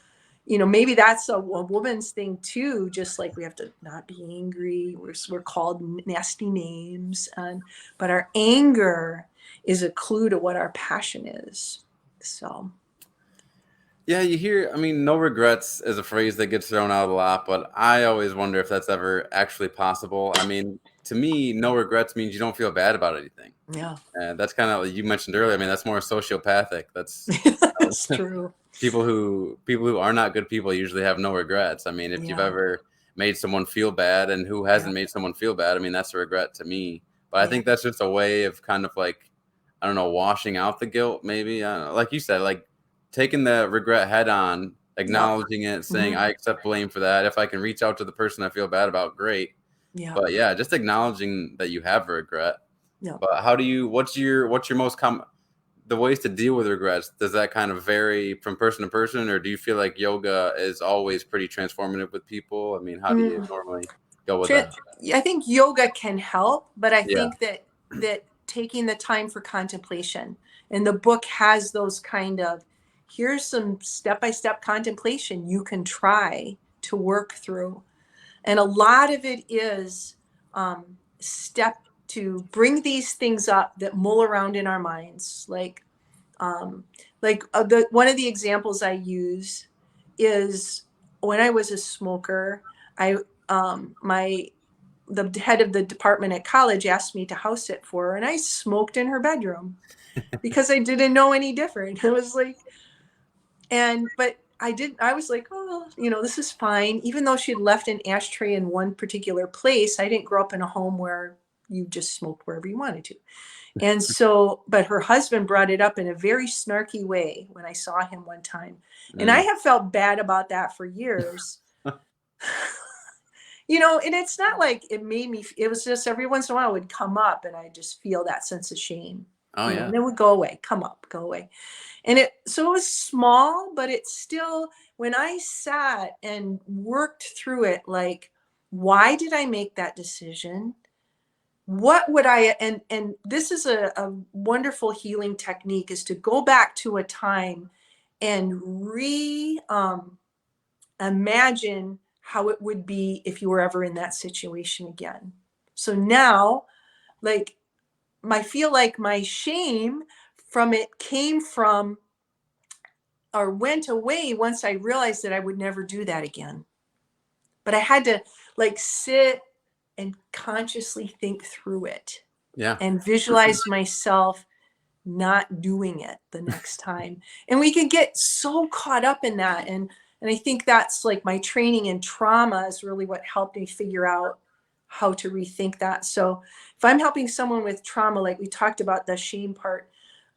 Speaker 2: maybe that's a woman's thing too. Just like we have to not be angry. We're called nasty names, but our anger is a clue to what our passion is. So.
Speaker 1: Yeah, no regrets is a phrase that gets thrown out a lot, but I always wonder if that's ever actually possible. To me, no regrets means you don't feel bad about anything.
Speaker 2: Yeah.
Speaker 1: And that's kind of like you mentioned earlier. That's more sociopathic. That's
Speaker 2: That's true.
Speaker 1: people who are not good people usually have no regrets. If you've ever made someone feel bad, and who hasn't made someone feel bad, that's a regret to me. But I think that's just a way of kind of like, I don't know, washing out the guilt, maybe. I don't know, like you said, like taking the regret head on, acknowledging it, saying, I accept blame for that. If I can reach out to the person I feel bad about, great.
Speaker 2: Yeah.
Speaker 1: But yeah, just acknowledging that you have regret.
Speaker 2: Yeah.
Speaker 1: But what's your most common, the ways to deal with regrets? Does that kind of vary from person to person, or do you feel like yoga is always pretty transformative with people? How do you normally go with that?
Speaker 2: I think yoga can help, but I
Speaker 1: Yeah.
Speaker 2: think that taking the time for contemplation, and the book has those kind of, here's some step-by-step contemplation you can try to work through. And a lot of it is to bring these things up that mull around in our minds. Like one of the examples I use is when I was a smoker, the head of the department at college asked me to house sit for her, and I smoked in her bedroom because I didn't know any different. It was like, but I was like, oh, this is fine. Even though she had left an ashtray in one particular place, I didn't grow up in a home where you just smoked wherever you wanted to. And so, but her husband brought it up in a very snarky way when I saw him one time. And I have felt bad about that for years. And it's not like it was just every once in a while it would come up, and I just feel that sense of shame.
Speaker 1: Oh, yeah.
Speaker 2: And it would go away, go away. And so it was small, but it's still, when I sat and worked through it, like, why did I make that decision? What would and this is a wonderful healing technique, is to go back to a time and imagine how it would be if you were ever in that situation again. So now, like, I feel like my shame from it came from, or went away, once I realized that I would never do that again. But I had to like sit and consciously think through it.
Speaker 1: Yeah.
Speaker 2: And visualize myself not doing it the next time. And we can get so caught up in that. And I think that's like my training in trauma is really what helped me figure out how to rethink that. So if I'm helping someone with trauma, like we talked about the shame part,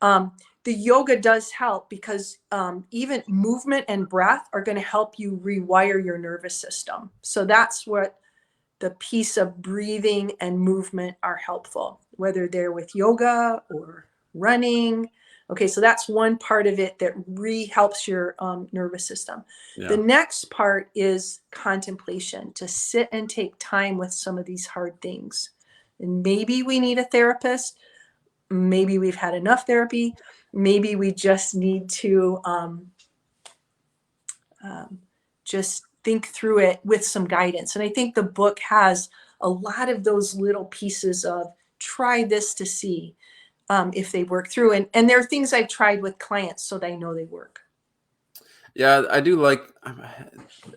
Speaker 2: the yoga does help, because even movement and breath are going to help you rewire your nervous system. So that's what the piece of breathing and movement are helpful, whether they're with yoga or running. Okay, so that's one part of it that helps your nervous system. Yeah. The next part is contemplation, to sit and take time with some of these hard things. And maybe we need a therapist. Maybe we've had enough therapy. Maybe we just need to just think through it with some guidance. And I think the book has a lot of those little pieces of try this to see if they work through. And there are things I've tried with clients so that I know they work.
Speaker 1: Yeah, I do like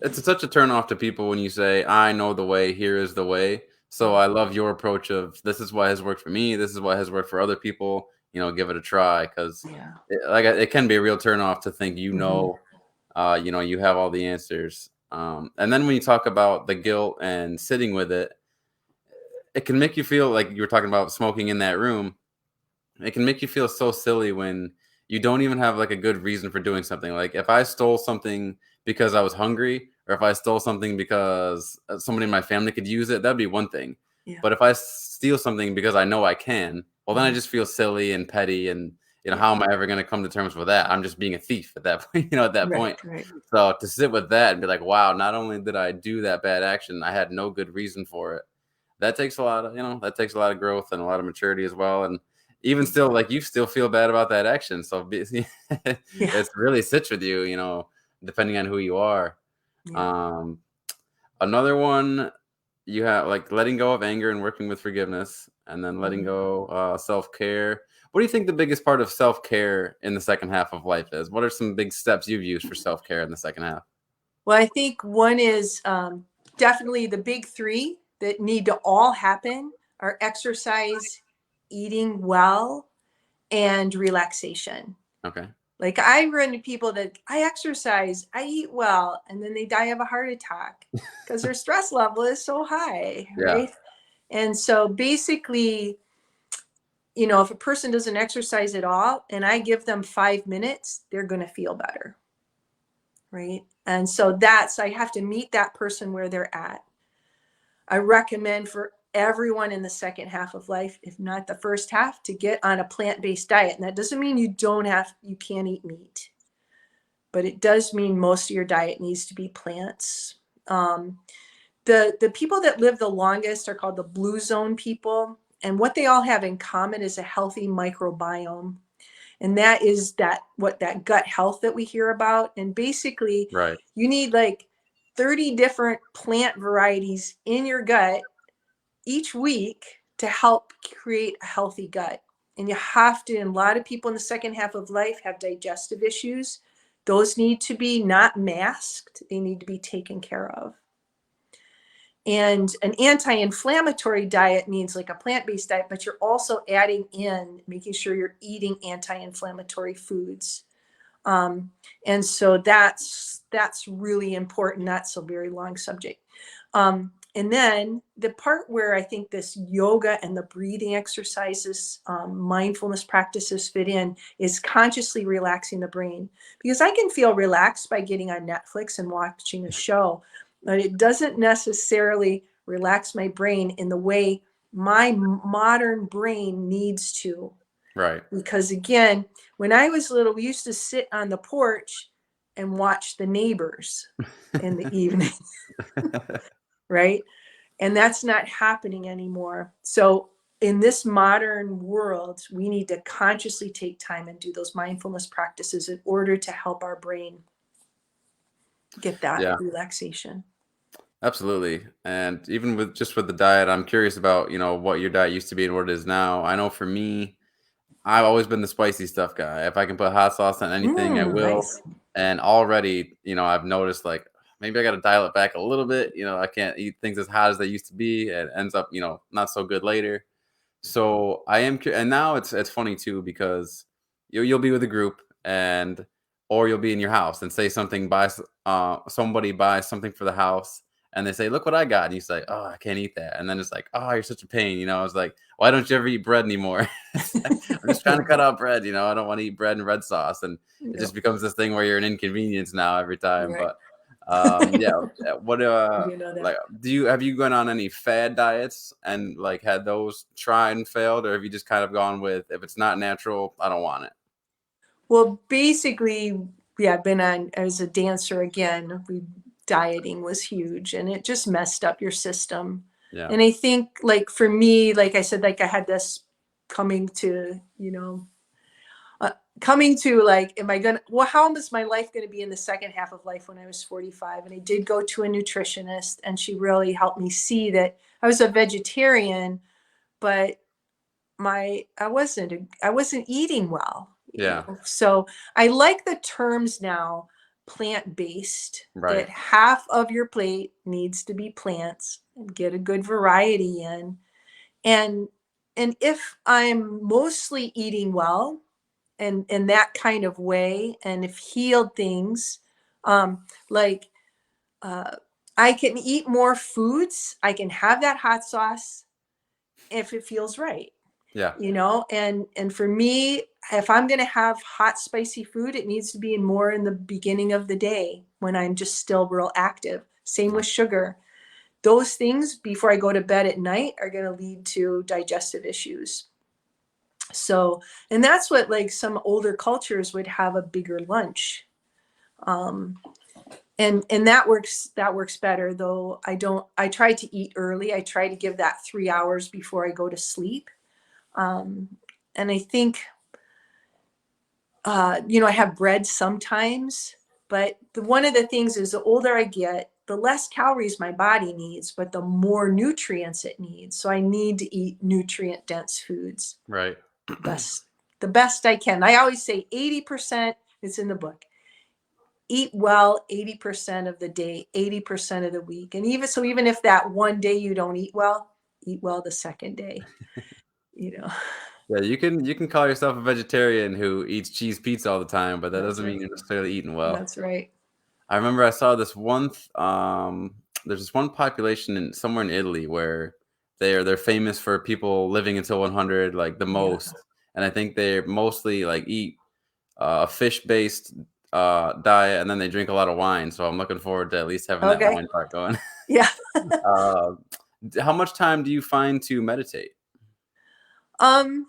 Speaker 1: it's such a turn off to people when you say, I know the way, here is the way. So
Speaker 2: Yeah.
Speaker 1: I love your approach of this is what has worked for me, this is what has worked for other people, give it a try. Because
Speaker 2: Yeah.
Speaker 1: it can be a real turn off to think
Speaker 2: Mhm.
Speaker 1: you have all the answers. And then when you talk about the guilt and sitting with it, it can make you feel like you were talking about smoking in that room. It can make you feel so silly when you don't even have like a good reason for doing something. Like if I stole something because I was hungry, or if I stole something because somebody in my family could use it, that'd be one thing.
Speaker 2: Yeah.
Speaker 1: But if I steal something because I know I can, well, then I
Speaker 2: Mhm.
Speaker 1: just feel silly and petty, and
Speaker 2: Yeah.
Speaker 1: how am I ever going to come to terms with that? I'm just being a thief at that point. At that
Speaker 2: Right.
Speaker 1: point.
Speaker 2: Right.
Speaker 1: So to sit with that and be like, wow, not only did I do that bad action, I had no good reason for it. That takes a lot of growth and a lot of maturity as well. And even still, like, you still feel bad about that action. So
Speaker 2: Yeah.
Speaker 1: it's really sits with you, depending on who you are.
Speaker 2: Yeah.
Speaker 1: Um, Another one, you have like letting go of anger and working with forgiveness, and then letting
Speaker 2: Mhm.
Speaker 1: go self care. What do you think the biggest part of self care in the second half of life is? What are some big steps you've used for self care in the second half?
Speaker 2: Well, I think one is definitely the big three that need to all happen are exercise, eating well, and relaxation.
Speaker 1: Okay.
Speaker 2: Like I run into people that I exercise, I eat well, and then they die of a heart attack because their stress level is so high,
Speaker 1: Yeah.
Speaker 2: right? And so basically, if a person doesn't exercise at all and I give them 5 minutes, they're going to feel better, right? And so I have to meet that person where they're at. I recommend for everyone in the second half of life, if not the first half, to get on a plant-based diet. And that doesn't mean you can't eat meat, but it does mean most of your diet needs to be plants. Um, the people that live the longest are called the blue zone people. And what they all have in common is a healthy microbiome. And that is that gut health that we hear about. And basically,
Speaker 1: Right.
Speaker 2: you need like 30 different plant varieties in your gut each week to help create a healthy gut. And you have to, and a lot of people in the second half of life have digestive issues. Those need to be not masked, they need to be taken care of. And an anti-inflammatory diet means like a plant-based diet, but you're also adding in making sure you're eating anti-inflammatory foods. And so that's really important. That's a very long subject. And then the part where I think this yoga and the breathing exercises, mindfulness practices fit in is consciously relaxing the brain. Because I can feel relaxed by getting on Netflix and watching a show, but it doesn't necessarily relax my brain in the way my modern brain needs to.
Speaker 1: Right.
Speaker 2: Because again, when I was little, we used to sit on the porch and watch the neighbors in the evening, right? And that's not happening anymore. So in this modern world, we need to consciously take time and do those mindfulness practices in order to help our brain get that
Speaker 1: Yeah.
Speaker 2: relaxation.
Speaker 1: Absolutely. And even with the diet, I'm curious about, what your diet used to be and what it is now. I know for me, I've always been the spicy stuff guy. If I can put hot sauce on anything, I will.
Speaker 2: Nice.
Speaker 1: And already, I've noticed like maybe I got to dial it back a little bit. I can't eat things as hot as they used to be. It ends up, not so good later. So I am, and now it's funny too because you'll be with a group or you'll be in your house and say something somebody buys something for the house and they say, look what I got, and you say, oh, I can't eat that, and then it's like, oh, you're such a pain. I was like, why don't you ever eat bread anymore? I'm just trying to cut out bread. I don't want to eat bread and red sauce, and it
Speaker 2: Yep.
Speaker 1: just becomes this thing where you're an inconvenience now every time.
Speaker 2: Right.
Speaker 1: But yeah, what
Speaker 2: I do know that.
Speaker 1: like have you gone on any fad diets and like had those tried and failed, or have you just kind of gone with if it's not natural, I don't want it?
Speaker 2: Well, basically, yeah, I've been on as a dancer again. Dieting was huge and it just messed up your system.
Speaker 1: Yeah.
Speaker 2: And I think, like, for me, like I said, like I had this coming to, coming to like, am I gonna, well, how is my life going to be in the second half of life when I was 45? And I did go to a nutritionist, and she really helped me see that I was a vegetarian, but I wasn't eating well,
Speaker 1: Yeah.
Speaker 2: So I like the terms now, plant-based,
Speaker 1: Right.
Speaker 2: that half of your plate needs to be plants and get a good variety in. And if I'm mostly eating well and in that kind of way, and if healed things, like uh, I can eat more foods, I can have that hot sauce if it feels right,
Speaker 1: Yeah.
Speaker 2: and for me, if I'm going to have hot spicy food, it needs to be more in the beginning of the day when I'm just still real active. Same with sugar. Those things before I go to bed at night are going to lead to digestive issues. So, and that's what, like, some older cultures would have a bigger lunch. um and that works better, though. I try to eat early. I try to give that 3 hours before I go to sleep. um and I think, I have bread sometimes, but one of the things is, the older I get, the less calories my body needs, but the more nutrients it needs. So I need to eat nutrient dense foods
Speaker 1: Right.
Speaker 2: best the best I can. I always say 80%, it's in the book. Eat well 80% of the day, 80% of the week. And even if that one day you don't eat well the second day, you know.
Speaker 1: Yeah, you can call yourself a vegetarian who eats cheese pizza all the time, but that
Speaker 2: That's
Speaker 1: doesn't
Speaker 2: right.
Speaker 1: mean you're necessarily eating well.
Speaker 2: That's right.
Speaker 1: I remember I saw this there's this one population in somewhere in Italy where they're famous for people living until 100, like the
Speaker 2: Yeah.
Speaker 1: most, and I think they mostly like eat a fish-based diet, and then they drink a lot of wine. So I'm looking forward to at least having that
Speaker 2: Okay.
Speaker 1: wine part going.
Speaker 2: Yeah.
Speaker 1: uh, how much time do you find to meditate?
Speaker 2: um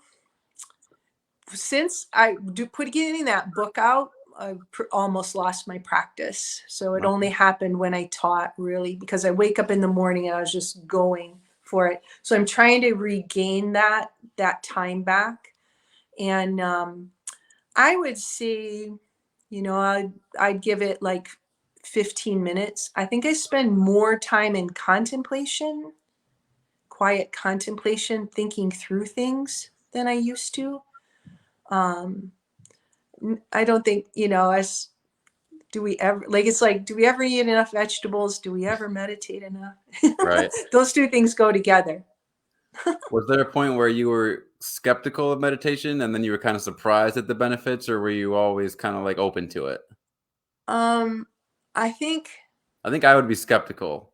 Speaker 2: since I do put getting that book out, I almost lost my practice. So it
Speaker 1: Okay.
Speaker 2: only happened when I taught, really, because I wake up in the morning and I was just going for it. So I'm trying to regain that time back. And I would say, I'd give it like 15 minutes. I think I spend more time in contemplation, quiet contemplation, thinking through things than I used to. Um, I don't think, as do we ever, like, it's like, do we ever eat enough vegetables? Do we ever meditate enough?
Speaker 1: Right.
Speaker 2: Those two things go together.
Speaker 1: Was there a point where you were skeptical of meditation and then you were kind of surprised at the benefits, or were you always kind of like open to it?
Speaker 2: Um, I think,
Speaker 1: I think I would be skeptical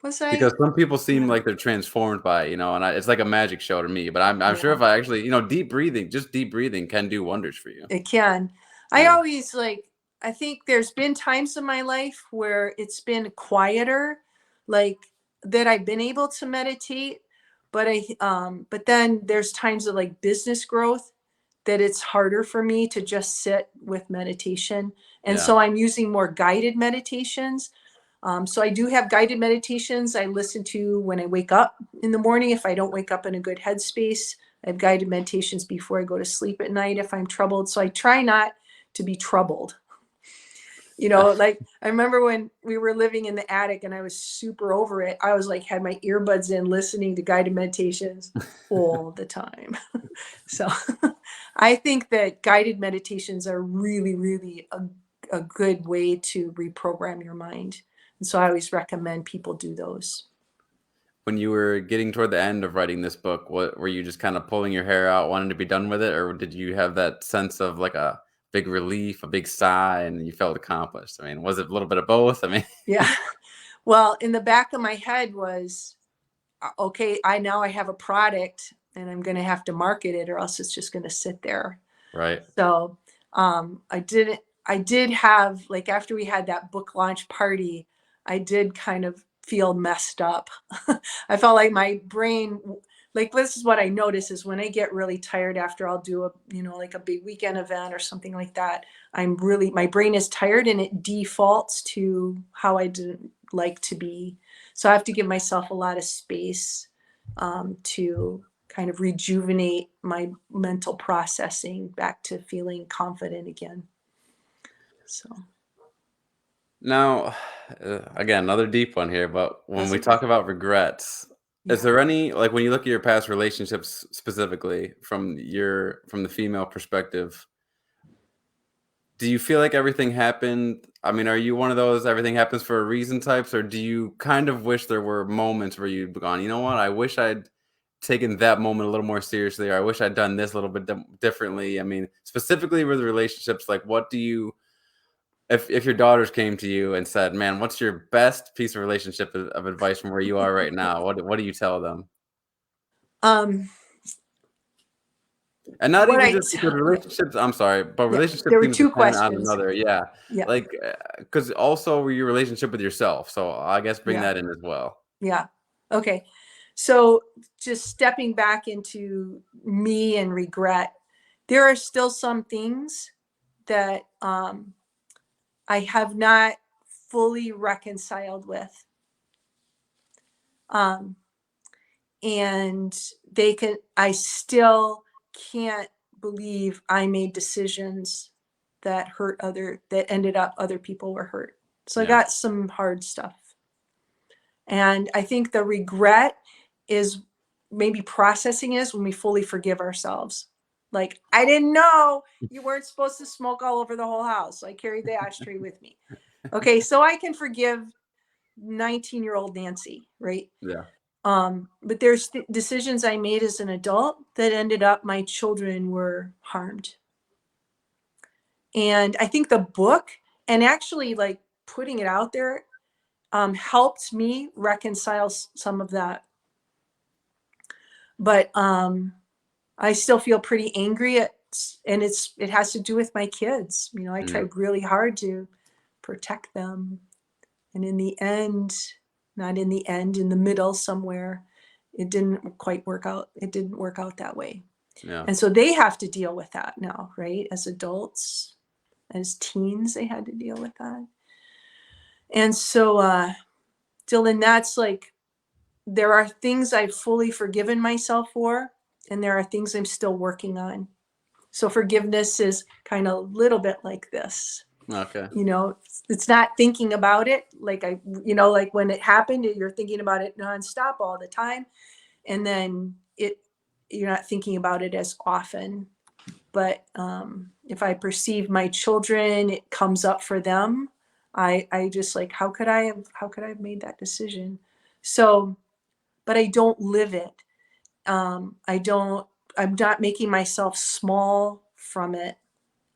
Speaker 2: was I?
Speaker 1: because some people seem
Speaker 2: Yeah,
Speaker 1: like they're transformed by it, and it's like a magic show to me. But I'm sure
Speaker 2: yeah,
Speaker 1: if I actually, deep breathing can do wonders for you.
Speaker 2: it can. I
Speaker 1: Yeah.
Speaker 2: always like, I think there's been times in my life where it's been quieter, like, that I've been able to meditate. But then there's times of, like, business growth, that it's harder for me to just sit with meditation. And
Speaker 1: Yeah.
Speaker 2: so I'm using more guided meditations. So I do have guided meditations I listen to when I wake up in the morning. If I don't wake up in a good headspace, I have guided meditations before I go to sleep at night if I'm troubled. So I try not to be troubled. Like, I remember when we were living in the attic and I was super over it. I was like, had my earbuds in, listening to guided meditations all the time. So I think that guided meditations are really, really a good way to reprogram your mind. And so I always recommend people do those.
Speaker 1: When you were getting toward the end of writing this book, what were you just kind of pulling your hair out, wanting to be done with it, or did you have that sense of like a big relief, a big sigh, and you felt accomplished? I mean, was it a little bit of both? I mean,
Speaker 2: Yeah. Well, in the back of my head was, okay, I have a product and I'm going to have to market it, or else it's just going to sit there.
Speaker 1: right.
Speaker 2: So I did have, like, after we had that book launch party, I did kind of feel messed up. I felt like my brain, like, this is what I notice is when I get really tired after I'll do like a big weekend event or something like that, my brain is tired and it defaults to how I didn't like to be. So I have to give myself a lot of space to kind of rejuvenate my mental processing back to feeling confident again. So
Speaker 1: Now, again, another deep one here, but when
Speaker 2: that's
Speaker 1: we
Speaker 2: okay.
Speaker 1: talk about regrets, is
Speaker 2: Yeah.
Speaker 1: there any, like, when you look at your past relationships specifically from the female perspective, do you feel like everything happened? I mean, are you one of those everything happens for a reason types, or do you kind of wish there were moments where you'd gone, you know what, I wish I'd taken that moment a little more seriously, or I wish I'd done this a little bit differently? I mean, specifically with relationships, like, what do you, if your daughters came to you and said, "Man, what's your best piece of relationship of advice from where you are right now?" What do you tell them?
Speaker 2: Um,
Speaker 1: And not
Speaker 2: what
Speaker 1: even
Speaker 2: I
Speaker 1: just because
Speaker 2: yeah,
Speaker 1: relationships, I'm sorry, but
Speaker 2: yeah.
Speaker 1: relationships
Speaker 2: There were
Speaker 1: seem to
Speaker 2: two
Speaker 1: depend on
Speaker 2: questions.
Speaker 1: another, yeah.
Speaker 2: Yeah,
Speaker 1: Like, because also your relationship with yourself, so I guess bring
Speaker 2: yeah,
Speaker 1: that in as well.
Speaker 2: yeah. Okay. So just stepping back into me and regret, there are still some things that I have not fully reconciled with. Um, and I still can't believe I made decisions that ended up other people were hurt. So I
Speaker 1: Yeah,
Speaker 2: got some hard stuff. And I think the regret is maybe processing is when we fully forgive ourselves. Like, I didn't know you weren't supposed to smoke all over the whole house. So I carried the ashtray with me. Okay, so I can forgive 19-year-old Nancy, right?
Speaker 1: yeah,
Speaker 2: But there's decisions I made as an adult that ended up my children were harmed. And I think the book and actually like putting it out there helped me reconcile some of that. But I still feel pretty angry and it has to do with my kids. You know, I
Speaker 1: yeah,
Speaker 2: tried really hard to protect them. And in the end, not in the end, in the middle somewhere, it didn't quite work out. It didn't work out that way.
Speaker 1: yeah,
Speaker 2: And so they have to deal with that now, right? As adults, as teens, they had to deal with that. And so, Dylan, that's like, there are things I've fully forgiven myself for, and there are things I'm still working on. So forgiveness is kind of a little bit like this.
Speaker 1: okay,
Speaker 2: You know, it's not thinking about it like like when it happened, you're thinking about it nonstop all the time, and then you're not thinking about it as often. But if I perceive my children, it comes up for them. I just like, how could I have made that decision? So, but I don't live it. I don't. I'm not making myself small from it.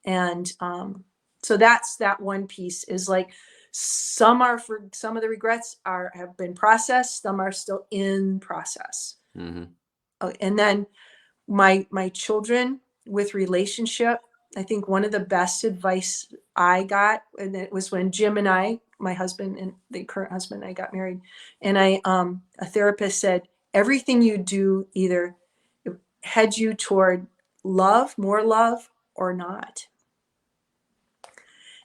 Speaker 2: And so that's that one piece is like some of the regrets are have been processed, some are still in process.
Speaker 1: hmm,
Speaker 2: And then my children with relationship, I think one of the best advice I got, and it was when Jim and I, my husband and the current husband, I got married, and a therapist said everything you do either heads you toward more love, or not.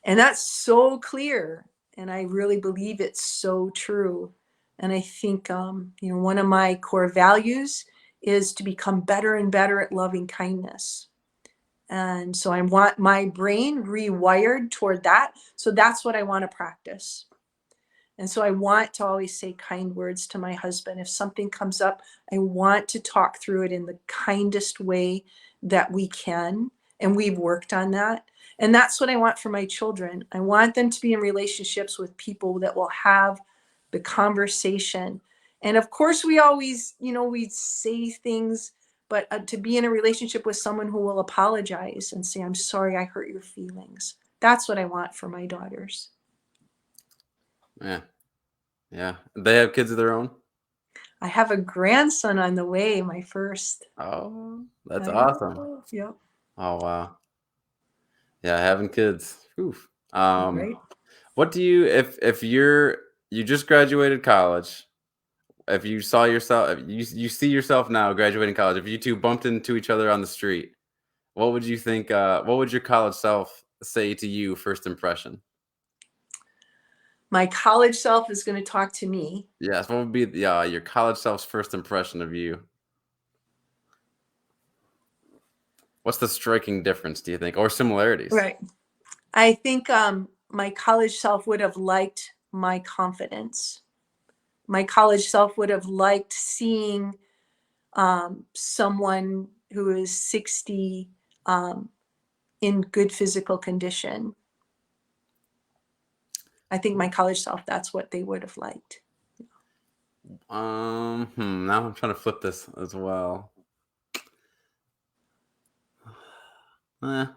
Speaker 2: And that's so clear. And I really believe it's so true. And I think, one of my core values is to become better and better at loving kindness. And so I want my brain rewired toward that. So that's what I want to practice. And so I want to always say kind words to my husband. If something comes up, I want to talk through it in the kindest way that we can. And we've worked on that. And that's what I want for my children. I want them to be in relationships with people that will have the conversation. And of course, we always, we say things, but to be in a relationship with someone who will apologize and say, I'm sorry, I hurt your feelings. That's what I want for my daughters.
Speaker 1: yeah, yeah. They have kids of their own?
Speaker 2: I have a grandson on the way, my first.
Speaker 1: Oh, that's
Speaker 2: I
Speaker 1: awesome.
Speaker 2: know. Yep.
Speaker 1: Oh, wow. Yeah, having kids. Oof.
Speaker 2: Right.
Speaker 1: What do you, you just graduated college, if you saw yourself, if you see yourself now graduating college, if you two bumped into each other on the street, what would you think, what would your college self say to you first impression?
Speaker 2: My college self is going to talk to me.
Speaker 1: Yes, what would be your college self's first impression of you? What's the striking difference, do you think, or similarities?
Speaker 2: Right. I think my college self would have liked my confidence. My college self would have liked seeing someone who is 60 in good physical condition. I think my college self, that's what they would have liked.
Speaker 1: Now I'm trying to flip this as well. Nah,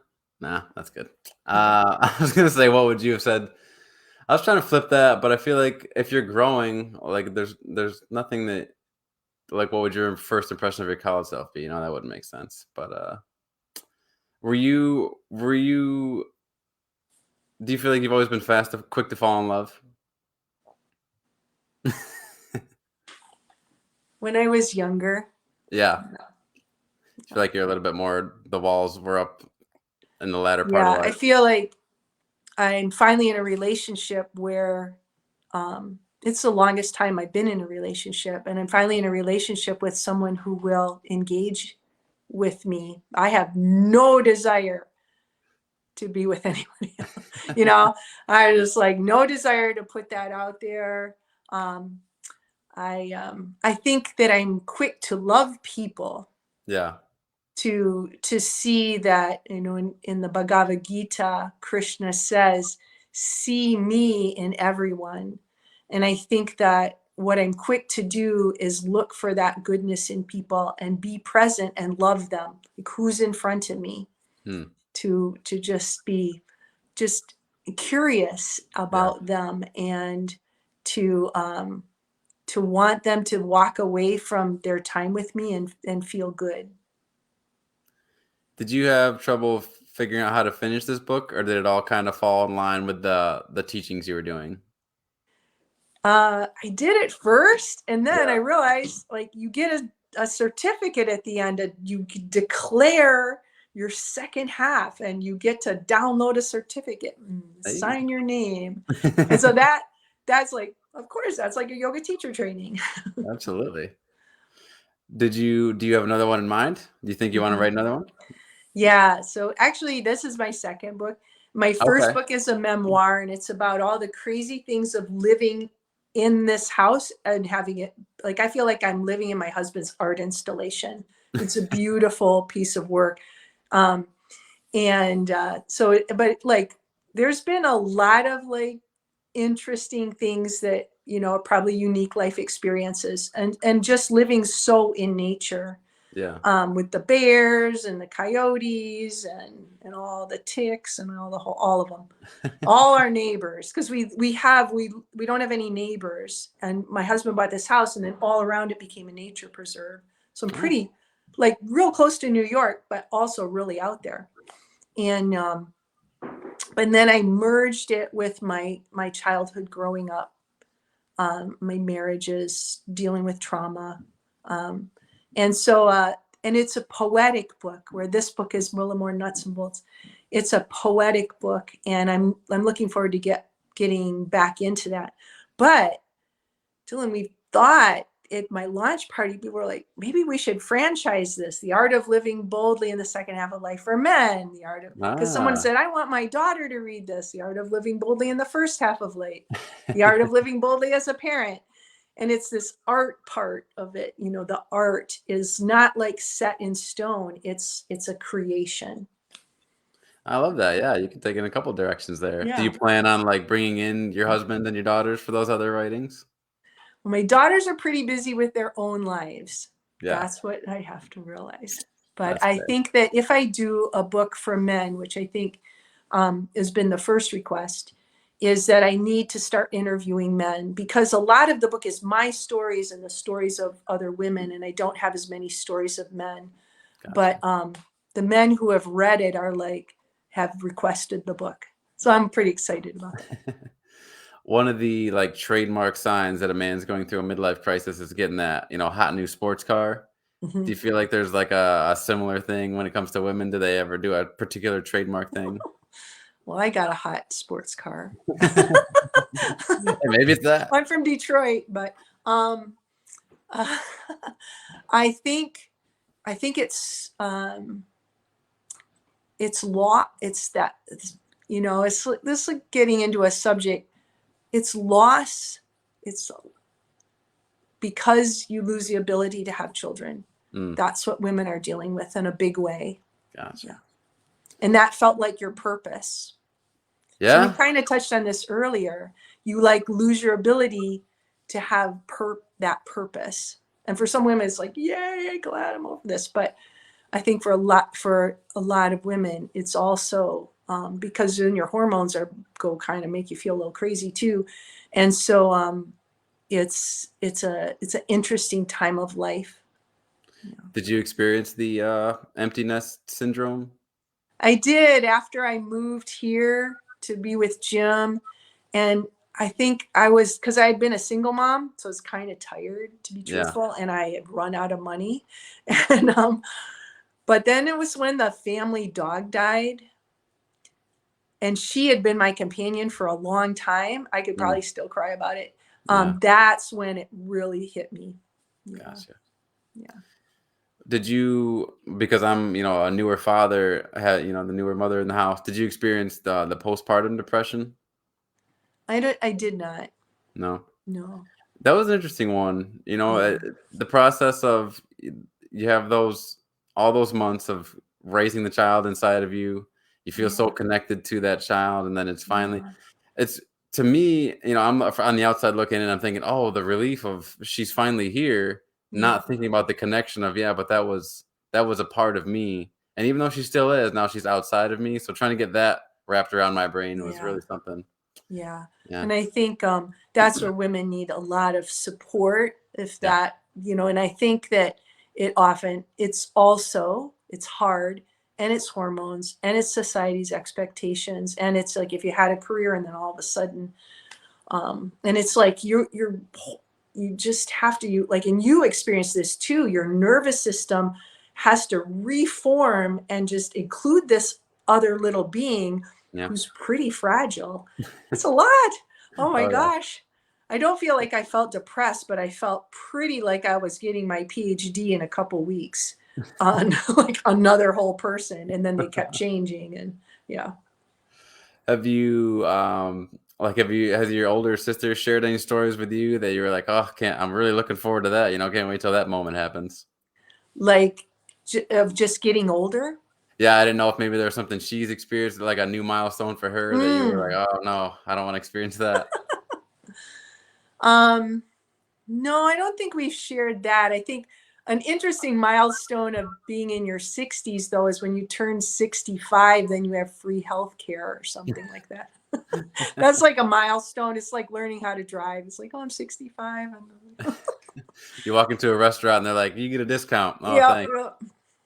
Speaker 1: that's good. I was gonna say, what would you have said? I was trying to flip that, but I feel like if you're growing, like there's nothing that like what would your first impression of your college self be? You know, that wouldn't make sense. But were you do you feel like you've always been quick to fall in love?
Speaker 2: When I was younger,
Speaker 1: Yeah. I feel like you're a little bit more the walls were up in the latter part of
Speaker 2: yeah, I
Speaker 1: life.
Speaker 2: feel like I'm finally in a relationship where it's the longest time I've been in a relationship, and I'm finally in a relationship with someone who will engage with me. I have no desire to be with anybody else. You know, I just like no desire to put that out there. Um, I think that I'm quick to love people,
Speaker 1: Yeah.
Speaker 2: to see that, you know, in the Bhagavad Gita, Krishna says, see me in everyone. And I think that what I'm quick to do is look for that goodness in people and be present and love them. Like who's in front of me,
Speaker 1: Hmm.
Speaker 2: to just be just curious
Speaker 1: Yeah.
Speaker 2: about them, and to want them to walk away from their time with me and feel good.
Speaker 1: Did you have trouble figuring out how to finish this book, or did it all kind of fall in line with the teachings you were doing?
Speaker 2: I did it first, and then I
Speaker 1: Yeah.
Speaker 2: realized like you get a certificate at the end. You declare your second half, and you get to download a certificate and
Speaker 1: Hey.
Speaker 2: sign your name. And so that's like, of course, that's like a yoga teacher training.
Speaker 1: Absolutely. Do you have another one in mind? Do you think you want to
Speaker 2: Mhm.
Speaker 1: write another one?
Speaker 2: Yeah. So actually, this is my second book. My first
Speaker 1: Okay.
Speaker 2: book is a memoir, and it's about all the crazy things of living in this house and having it like I feel like I'm living in my husband's art installation. It's a beautiful piece of work. Um, and but like, there's been a lot of like interesting things that, you know, are probably unique life experiences, and just living so in nature,
Speaker 1: Yeah.
Speaker 2: with the bears and the coyotes and all the ticks and all of them, all our neighbors, because we don't have any neighbors, and my husband bought this house, and then all around it became a nature preserve. So I'm
Speaker 1: Oh,
Speaker 2: pretty like real close to New York, but also really out there. And but then I merged it with my childhood growing up, my marriages, dealing with trauma. Um, and so, and it's a poetic book, where this book is a little more nuts and bolts. It's a poetic book, and I'm looking forward to getting back into that. But Dylan, we thought at my launch party, people were like, maybe we should franchise this, The Art of Living Boldly in the Second Half of Life for Men, because someone
Speaker 1: ah.
Speaker 2: said, I want my daughter to read this, The Art of Living Boldly in the First Half of Life, The Art of Living Boldly as a Parent. And it's this art part of it. You know, the art is not like set in stone. It's a creation.
Speaker 1: I love that. Yeah, you can take it in a couple directions there. Do you
Speaker 2: Yeah.
Speaker 1: plan on like bringing in your husband and your daughters for those other writings?
Speaker 2: Well, my daughters are pretty busy with their own lives.
Speaker 1: Yeah,
Speaker 2: That's what I have to realize. But
Speaker 1: that's
Speaker 2: I
Speaker 1: fair.
Speaker 2: think that if I do a book for men, which I think has been the first request, is that I need to start interviewing men, because a lot of the book is my stories and the stories of other women, and I don't have as many stories of men.
Speaker 1: Gotcha.
Speaker 2: But the men who have read it are like, have requested the book. So I'm pretty excited about that.
Speaker 1: One of the like trademark signs that a man's going through a midlife crisis is getting that, hot new sports car. Do you
Speaker 2: Mhm.
Speaker 1: feel like there's like a similar thing when it comes to women? Do they ever do a particular trademark thing?
Speaker 2: Well, I got a hot sports car.
Speaker 1: Hey, maybe it's that.
Speaker 2: I'm from Detroit, but um, uh, I think I think it's it's that, you know, this like getting into a subject. It's loss. It's because you lose the ability to have children. That's what women are dealing with in a big way.
Speaker 1: Gotcha.
Speaker 2: Yeah. And that felt like your purpose. So we
Speaker 1: Yeah.
Speaker 2: kind of touched on this earlier. You like lose your ability to have that purpose. And for some women, it's like, yay, glad I'm over this. But I think for a lot of women, it's also because then your hormones go kind of make you feel a little crazy too. And so it's an interesting time of life.
Speaker 1: Did you experience the empty nest syndrome?
Speaker 2: I did after I moved here to be with Jim. And I think I was, because I had been a single mom, so I was kind of tired, to be
Speaker 1: Yeah.
Speaker 2: truthful, and I had run out of money. And but then it was when the family dog died, and she had been my companion for a long time. I could probably still cry about it. That's when it really hit me. Yeah.
Speaker 1: Gotcha.
Speaker 2: Yeah.
Speaker 1: Did you, because I'm, a newer father, had, the newer mother in the house, did you experience the postpartum depression?
Speaker 2: I did not.
Speaker 1: No.
Speaker 2: No.
Speaker 1: That was an interesting one. The process of, you have all those months of raising the child inside of you. You feel so connected to that child, and then it's finally, it's, to me, I'm on the outside looking in, and I'm thinking, oh, the relief of she's finally here, not thinking about the connection of, but that was a part of me. And even though she still is, now she's outside of me. So trying to get that wrapped around my brain was really something.
Speaker 2: Yeah.
Speaker 1: Yeah.
Speaker 2: And I think that's where women need a lot of support, if that, and I think that it's hard, and it's hormones, and it's society's expectations. And it's like, if you had a career and then all of a sudden, and it's like, you just have to, and you experience this too, your nervous system has to reform and just include this other little being who's pretty fragile. It's a lot. Oh my gosh. I don't feel like I felt depressed, but I felt pretty like I was getting my PhD in a couple weeks on like another whole person. And then they kept changing, and
Speaker 1: Have you, has your older sister shared any stories with you that you were like, oh, I'm really looking forward to that. Can't wait till that moment happens.
Speaker 2: Like of just getting older.
Speaker 1: Yeah, I didn't know if maybe there was something she's experienced, like a new milestone for her that you were like, oh no, I don't want to experience that.
Speaker 2: No, I don't think we've shared that. I think an interesting milestone of being in your 60s, though, is when you turn 65, then you have free health care or something like that. That's like a milestone. It's like learning how to drive. It's like, oh, I'm 65.
Speaker 1: You walk into a restaurant and they're like, you get a discount. Oh, thanks.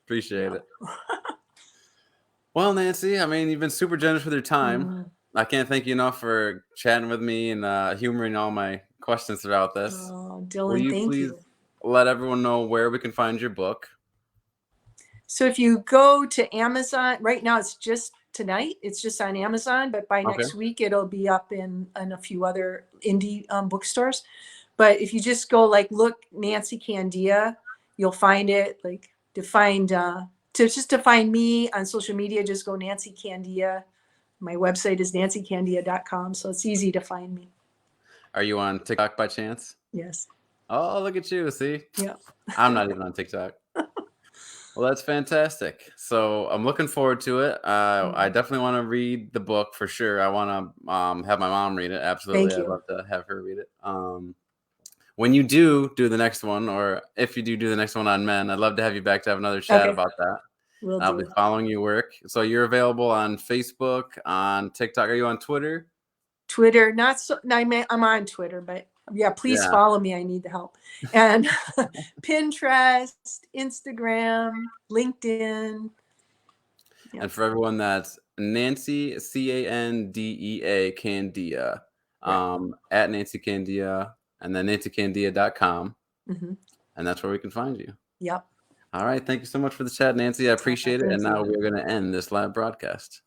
Speaker 1: Appreciate it. Well, Nancy, I mean, you've been super generous with your time. I can't thank you enough for chatting with me and humoring all my questions throughout this.
Speaker 2: Oh, Dillon,
Speaker 1: Will you
Speaker 2: thank
Speaker 1: please
Speaker 2: you.
Speaker 1: let everyone know where we can find your book?
Speaker 2: So if you go to Amazon, right now it's just tonight, it's just on Amazon, but by next week it'll be up in a few other indie bookstores. But if you just go look Nancy Candea, you'll find it. To find me on social media, just go Nancy Candea. My website is nancycandea.com, so it's easy to find me.
Speaker 1: Are you on TikTok by chance?
Speaker 2: Yes.
Speaker 1: Oh, look at you. See?
Speaker 2: Yeah.
Speaker 1: I'm not even on TikTok. Well, that's fantastic. So I'm looking forward to it. I definitely want to read the book for sure. I want to have my mom read it. Absolutely. I'd love to have her read it. When you do the next one, or if you do the next one on men, I'd love to have you back to have another chat about that. I'll be following your work. So you're available on Facebook, on TikTok. Are you on Twitter?
Speaker 2: Twitter, not so. I'm on Twitter, but please follow me. I need the help. And Pinterest, Instagram, LinkedIn.
Speaker 1: Yeah. And for everyone, that's Nancy Candea, Candea, at Nancy Candea, and then nancycandea.com. And that's where we can find you.
Speaker 2: Yep.
Speaker 1: All right. Thank you so much for the chat, Nancy. I appreciate it. And now we're going to end this live broadcast.